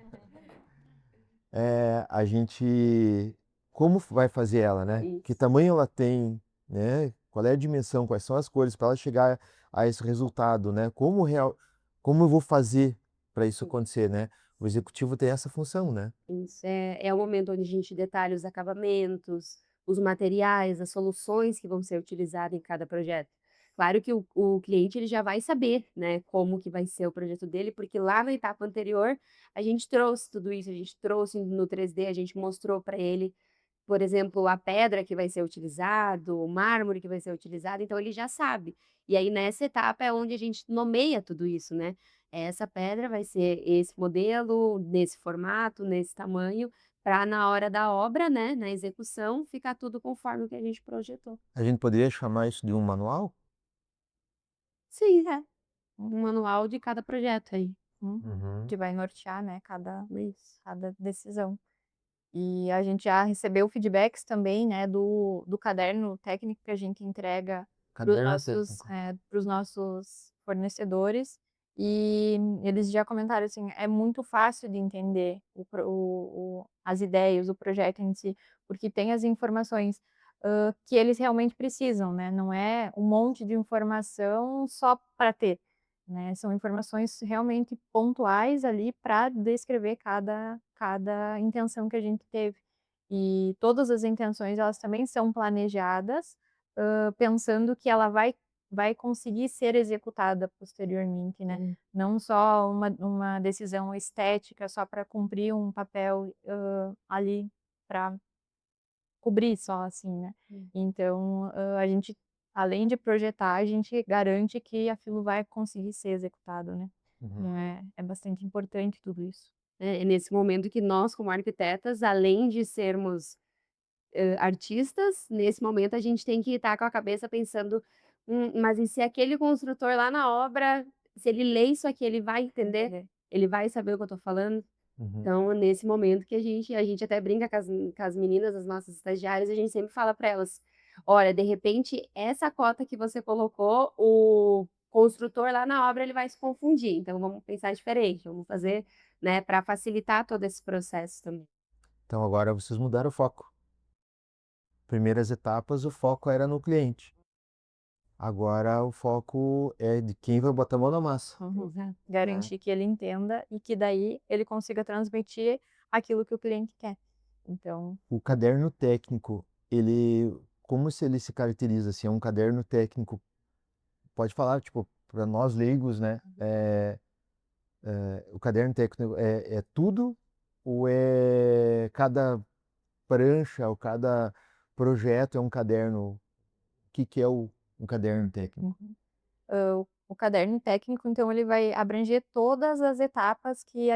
[SPEAKER 2] A gente, como vai fazer ela, né? Que
[SPEAKER 4] Isso.
[SPEAKER 2] tamanho ela tem, né? Qual é a dimensão, quais são as cores para ela chegar a esse resultado, né? Como eu vou fazer para isso
[SPEAKER 4] Sim.
[SPEAKER 2] acontecer, né? O executivo tem essa função, né?
[SPEAKER 4] Isso é o momento onde a gente detalha os acabamentos, os materiais, as soluções que vão ser utilizadas em cada projeto. Claro que o cliente ele já vai saber, né, como que vai ser o projeto dele, porque lá na etapa anterior a gente trouxe tudo isso, a gente trouxe no 3D, a gente mostrou para ele, por exemplo, a pedra que vai ser utilizado, o mármore que vai ser utilizado, então ele já sabe. E aí nessa etapa é onde a gente nomeia tudo isso, né. Essa pedra vai ser esse modelo, nesse formato, nesse tamanho, para na hora da obra, né, na execução, ficar tudo conforme o que a gente projetou.
[SPEAKER 2] A gente poderia chamar isso de um manual?
[SPEAKER 4] Sim, é. Um manual de cada projeto aí.
[SPEAKER 2] Uhum.
[SPEAKER 3] Que vai nortear, né, cada
[SPEAKER 4] Isso.
[SPEAKER 3] cada decisão. E a gente já recebeu feedbacks também, né, do caderno técnico que a gente entrega
[SPEAKER 2] Caderno técnico.
[SPEAKER 3] para os nossos fornecedores, e eles já comentaram assim, é muito fácil de entender as ideias, o projeto em si, porque tem as informações, que eles realmente precisam, né, não é um monte de informação só para ter, né, são informações realmente pontuais ali para descrever cada intenção que a gente teve. E todas as intenções elas também são planejadas, pensando que ela vai conseguir ser executada posteriormente, né. Não só uma decisão estética só para cumprir um papel, ali para cobrir só, assim, né.
[SPEAKER 4] Hum.
[SPEAKER 3] Então, a gente, além de projetar, a gente garante que aquilo vai conseguir ser executado, né.
[SPEAKER 2] Uhum.
[SPEAKER 3] Não é bastante importante tudo isso.
[SPEAKER 4] É nesse momento que nós, como arquitetas, além de sermos artistas, nesse momento a gente tem que estar com a cabeça pensando: mas e se aquele construtor lá na obra, se ele lê isso aqui, ele vai entender?
[SPEAKER 3] Entender.
[SPEAKER 4] Ele vai saber o que eu estou falando?"
[SPEAKER 2] Uhum.
[SPEAKER 4] Então, nesse momento que a gente até brinca com as meninas, as nossas estagiárias, a gente sempre fala para elas: "Olha, de repente, essa cota que você colocou, o construtor lá na obra, ele vai se confundir, então vamos pensar diferente, vamos fazer, né, para facilitar todo esse processo também."
[SPEAKER 2] Então agora vocês mudaram o foco. Primeiras etapas, o foco era no cliente. Agora o foco é de quem vai botar a mão na massa.
[SPEAKER 3] Uhum.
[SPEAKER 4] Exato.
[SPEAKER 2] Né?
[SPEAKER 3] Garantir que ele entenda e que daí ele consiga transmitir aquilo que o cliente quer. Então,
[SPEAKER 2] O caderno técnico, como se ele se caracteriza, assim, é um caderno técnico, pode falar, tipo, para nós leigos, né? O caderno técnico é tudo ou é cada prancha ou cada projeto é um caderno? O que que é um caderno técnico?
[SPEAKER 3] uhum. O caderno técnico, então, ele vai abranger todas as etapas que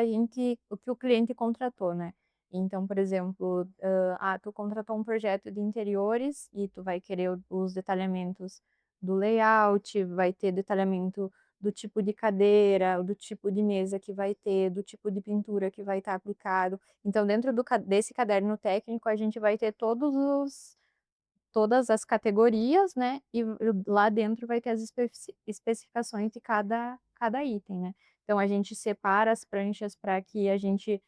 [SPEAKER 3] o cliente contratou, né. Então, por exemplo, tu contratou um projeto de interiores e tu vai querer os detalhamentos do layout, vai ter detalhamento do tipo de cadeira, do tipo de mesa que vai ter, do tipo de pintura que vai estar aplicado. Então, dentro desse caderno técnico, a gente vai ter todas as categorias, né, e lá dentro vai ter as especificações de cada item, né. Então a gente separa as pranchas para que a gente,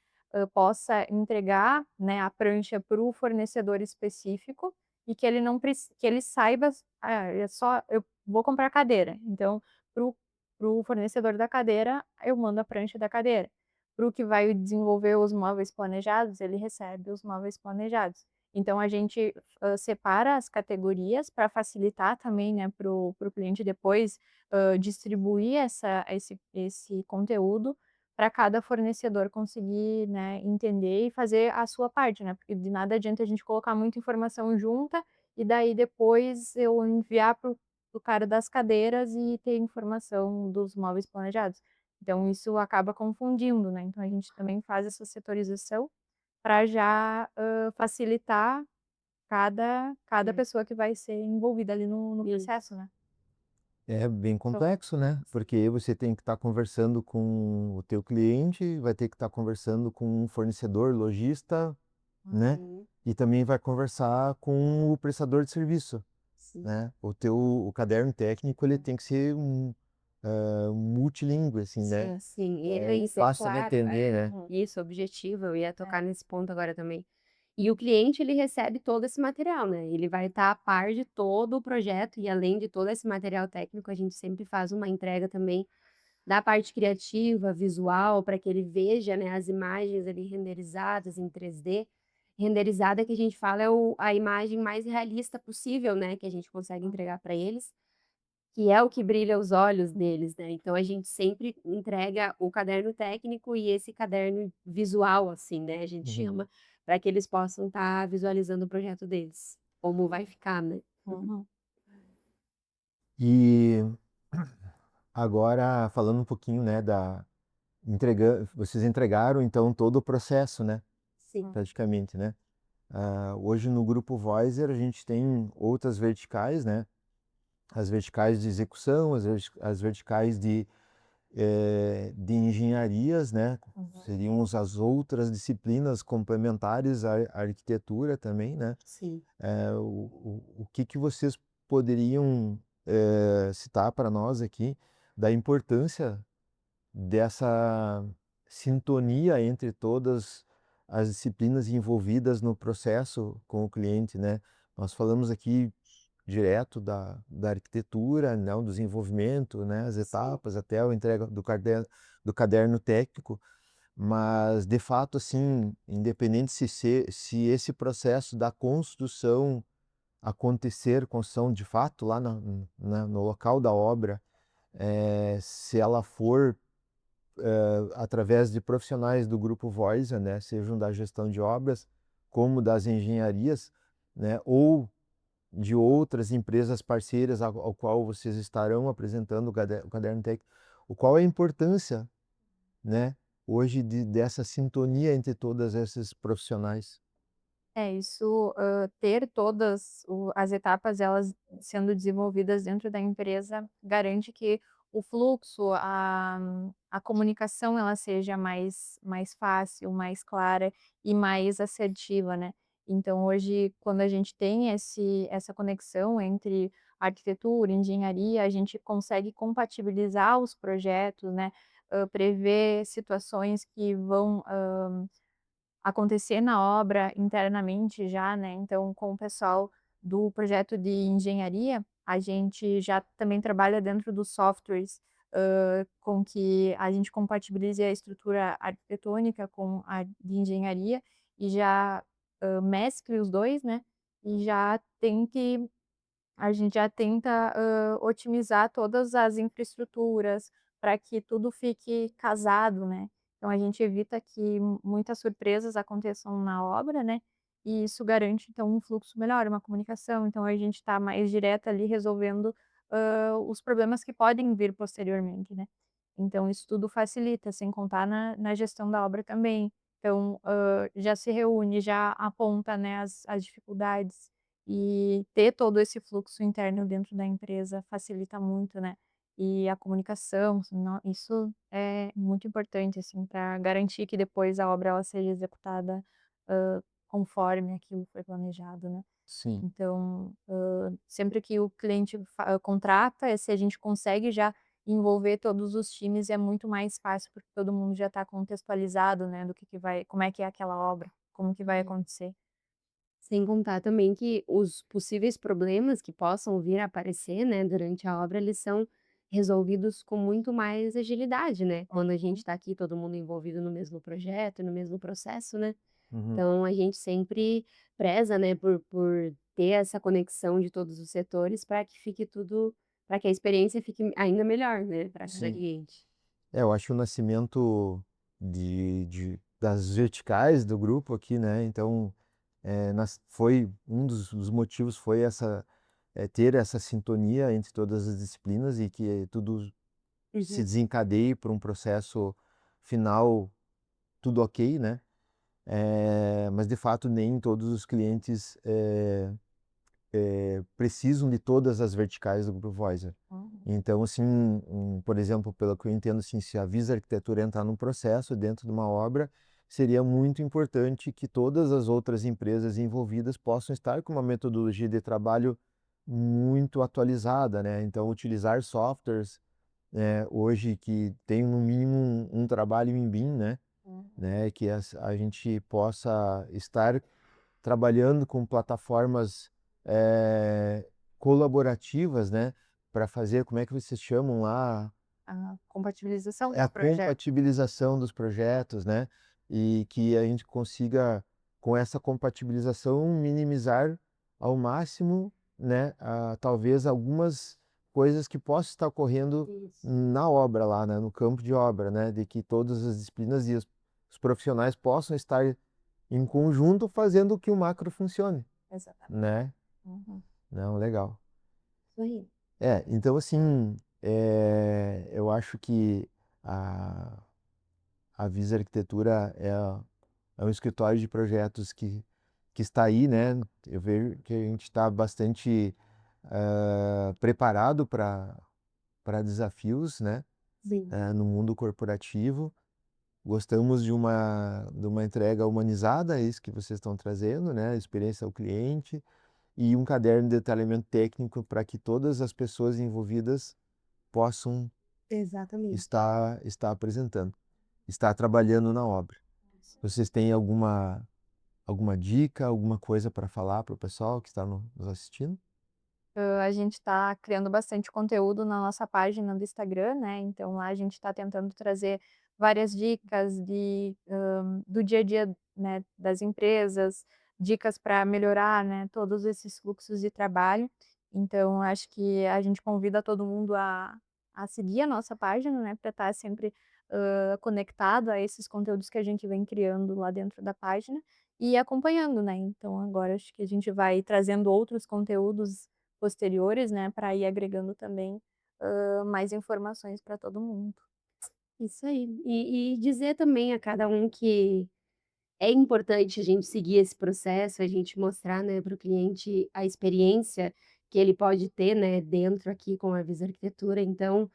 [SPEAKER 3] possa entregar, né, a prancha para o fornecedor específico e que ele não que ele saiba, é só eu vou comprar cadeira, então para o fornecedor da cadeira, eu mando a prancha da cadeira. Para o que vai desenvolver os móveis planejados, ele recebe os móveis planejados. Então a gente separa as categorias para facilitar também, né, para o cliente depois, distribuir esse conteúdo para cada fornecedor conseguir, né, entender e fazer a sua parte, né, porque de nada adianta a gente colocar muita informação junta e daí depois eu enviar para o cara das cadeiras e ter informação dos móveis planejados. Então isso acaba confundindo, né, então a gente também faz essa setorização para já, facilitar cada
[SPEAKER 4] É.
[SPEAKER 3] pessoa que vai ser envolvida ali no
[SPEAKER 4] Isso.
[SPEAKER 3] processo, né.
[SPEAKER 2] É bem
[SPEAKER 3] Então
[SPEAKER 2] complexo, né? Porque você tem que estar conversando com o teu cliente, vai ter que estar conversando com um fornecedor, lojista, né?
[SPEAKER 4] Uhum.
[SPEAKER 2] E também vai conversar com o prestador de serviço,
[SPEAKER 4] Sim.
[SPEAKER 2] né? O caderno técnico, ele tem que ser multilíngue, assim, né?
[SPEAKER 4] Sim, e
[SPEAKER 2] É
[SPEAKER 4] isso é
[SPEAKER 2] fácil de
[SPEAKER 4] claro,
[SPEAKER 2] entender, né?
[SPEAKER 4] isso, objetivo, eu ia
[SPEAKER 3] É.
[SPEAKER 4] tocar nesse ponto agora também. E o cliente, ele recebe todo esse material, né, ele vai estar a par de todo o projeto e além de todo esse material técnico, a gente sempre faz uma entrega também da parte criativa, visual, para que ele veja, né, as imagens ali renderizadas em 3D. Renderizada que a gente fala é a imagem mais realista possível, né, que a gente consegue entregar para eles. Que é o que brilha os olhos deles, né, então a gente sempre entrega o caderno técnico e esse caderno visual, assim, né, a gente
[SPEAKER 2] Uhum.
[SPEAKER 4] chama, para que eles possam estar visualizando o projeto deles, como vai ficar, né.
[SPEAKER 3] Uhum.
[SPEAKER 2] E agora, falando um pouquinho, né, vocês entregaram, então, todo o processo, né?
[SPEAKER 4] Sim.
[SPEAKER 2] Praticamente, né? Hoje no grupo Voicer a gente tem outras verticais, né? As verticais de execução, as verticais de engenharias, né?
[SPEAKER 3] Uhum.
[SPEAKER 2] Seriam as outras disciplinas complementares à arquitetura também, né?
[SPEAKER 4] Sim.
[SPEAKER 2] O que que vocês poderiam citar para nós aqui da importância dessa sintonia entre todas as disciplinas envolvidas no processo com o cliente, né? Nós falamos aqui direto da arquitetura, né, o desenvolvimento, né, as
[SPEAKER 4] Sim.
[SPEAKER 2] etapas até a entrega do caderno técnico, mas de fato, assim, independente se esse processo da construção acontecer, construção de fato lá no local da obra, se ela for através de profissionais do grupo Voice, né, sejam da gestão de obras, como das engenharias, né, ou de outras empresas parceiras ao qual vocês estarão apresentando o caderno técnico, o qual é a importância, né, hoje dessa sintonia entre todas esses profissionais.
[SPEAKER 3] É, isso, ter todas as etapas, elas sendo desenvolvidas dentro da empresa, garante que o fluxo, a comunicação, ela seja mais fácil, mais clara e mais assertiva, né. Então hoje, quando a gente tem essa conexão entre arquitetura, engenharia, a gente consegue compatibilizar os projetos, né, prever situações que vão acontecer na obra internamente já, né, então com o pessoal do projeto de engenharia, a gente já também trabalha dentro dos softwares, com que a gente compatibilize a estrutura arquitetônica com a de engenharia e já, mescle os 2, né, e já tente a gente já tenta, otimizar todas as infraestruturas para que tudo fique casado, né. Então a gente evita que muitas surpresas aconteçam na obra, né, e isso garante então um fluxo melhor, uma comunicação, então a gente está mais direta ali resolvendo, os problemas que podem vir posteriormente, né. Então isso tudo facilita, sem contar na gestão da obra também. Então, já se reúne, já aponta, né, as dificuldades, e ter todo esse fluxo interno dentro da empresa facilita muito, né. E a comunicação, isso é muito importante, assim, para garantir que depois a obra ela seja executada, conforme aquilo foi planejado, né.
[SPEAKER 2] Sim,
[SPEAKER 3] Então, sempre que o cliente contrata, se a gente consegue já envolver todos os times, é muito mais fácil, porque todo mundo já está contextualizado, né, do que vai como é que é aquela obra, como que vai
[SPEAKER 4] É.
[SPEAKER 3] acontecer.
[SPEAKER 4] Sem contar também que os possíveis problemas que possam vir a aparecer, né, durante a obra, eles são resolvidos com muito mais agilidade, né, quando a gente
[SPEAKER 3] Uhum.
[SPEAKER 4] está aqui todo mundo envolvido no mesmo projeto, no mesmo processo, né.
[SPEAKER 2] uhum,
[SPEAKER 4] Então a gente sempre preza, né, por ter essa conexão de todos os setores para que fique tudo para que a experiência fique ainda melhor, né, para cada
[SPEAKER 2] sim.
[SPEAKER 4] cliente.
[SPEAKER 2] Eu acho o nascimento das verticais do grupo aqui, né, então, foi um dos motivos foi ter essa sintonia entre todas as disciplinas e que tudo se
[SPEAKER 4] Uhum.
[SPEAKER 2] desencadeie para um processo final tudo ok, né. Mas de fato nem todos os clientes, precisam de todas as verticais do Grupo Voicer.
[SPEAKER 3] Uhum.
[SPEAKER 2] Então, assim, por exemplo, pelo que eu entendo, assim, se a Visa Arquitetura entrar num processo dentro de uma obra, seria muito importante que todas as outras empresas envolvidas possam estar com uma metodologia de trabalho muito atualizada, né? Então, utilizar softwares, hoje que tem no mínimo um trabalho em BIM,
[SPEAKER 3] Uhum.
[SPEAKER 2] né? Que a gente possa estar trabalhando com plataformas, colaborativas, né, para fazer como é que vocês chamam lá?
[SPEAKER 3] A compatibilização
[SPEAKER 2] É
[SPEAKER 3] dos
[SPEAKER 2] a
[SPEAKER 3] projetos.
[SPEAKER 2] compatibilização dos projetos, né, e que a gente consiga, com essa compatibilização, minimizar ao máximo, né, talvez algumas coisas que possam estar ocorrendo
[SPEAKER 4] Isso.
[SPEAKER 2] na obra lá, né, no campo de obra, né, de que todas as disciplinas e os profissionais possam estar em conjunto fazendo que o macro funcione,
[SPEAKER 3] Exatamente.
[SPEAKER 2] né.
[SPEAKER 3] Uhum.
[SPEAKER 2] Não, legal.
[SPEAKER 4] Isso aí.
[SPEAKER 2] Então assim, eu acho que a a Visa Arquitetura é um escritório de projetos que está aí, né, eu vejo que a gente está bastante, preparado para desafios, né,
[SPEAKER 4] Sim.
[SPEAKER 2] no mundo corporativo. Gostamos de uma entrega humanizada, é isso que vocês estão trazendo, né, experiência ao cliente, e um caderno de detalhamento técnico para que todas as pessoas envolvidas possam
[SPEAKER 4] Exatamente.
[SPEAKER 2] estar apresentando, estar trabalhando na obra. Vocês têm alguma dica, alguma coisa para falar para o pessoal que está nos assistindo?
[SPEAKER 3] A gente está criando bastante conteúdo na nossa página do Instagram, né, então lá a gente está tentando trazer várias dicas do dia a dia, né, das empresas, dicas para melhorar, né, todos esses fluxos de trabalho. Então acho que a gente convida todo mundo a seguir a nossa página, né, para estar sempre, conectado a esses conteúdos que a gente vem criando lá dentro da página e acompanhando, né. Então agora acho que a gente vai trazendo outros conteúdos posteriores, né, para ir agregando também, mais informações para todo mundo.
[SPEAKER 4] Isso aí. E dizer também a cada um que é importante a gente seguir esse processo, a gente mostrar, né, para o cliente a experiência que ele pode ter, né, dentro aqui com a Visa Arquitetura. Então,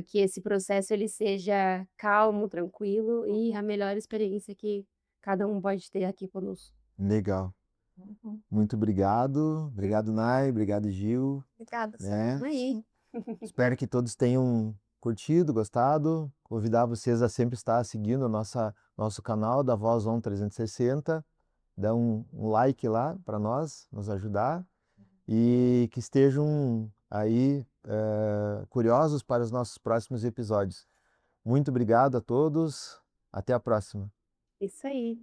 [SPEAKER 4] que esse processo ele seja calmo, tranquilo e a melhor experiência que cada um pode ter aqui conosco.
[SPEAKER 2] Legal.
[SPEAKER 3] Uhum.
[SPEAKER 2] Muito obrigado. Obrigado, Nai. Obrigado, Gil,
[SPEAKER 3] Obrigada,
[SPEAKER 2] né.
[SPEAKER 4] Tamo aí.
[SPEAKER 2] Espero que todos tenham curtido, gostado. Convidar vocês a sempre estar seguindo a nosso canal da Voz On 360. Dá um like lá para nós, nos ajudar. E que estejam aí curiosos para os nossos próximos episódios. Muito obrigado a todos. Até a próxima.
[SPEAKER 4] Isso aí.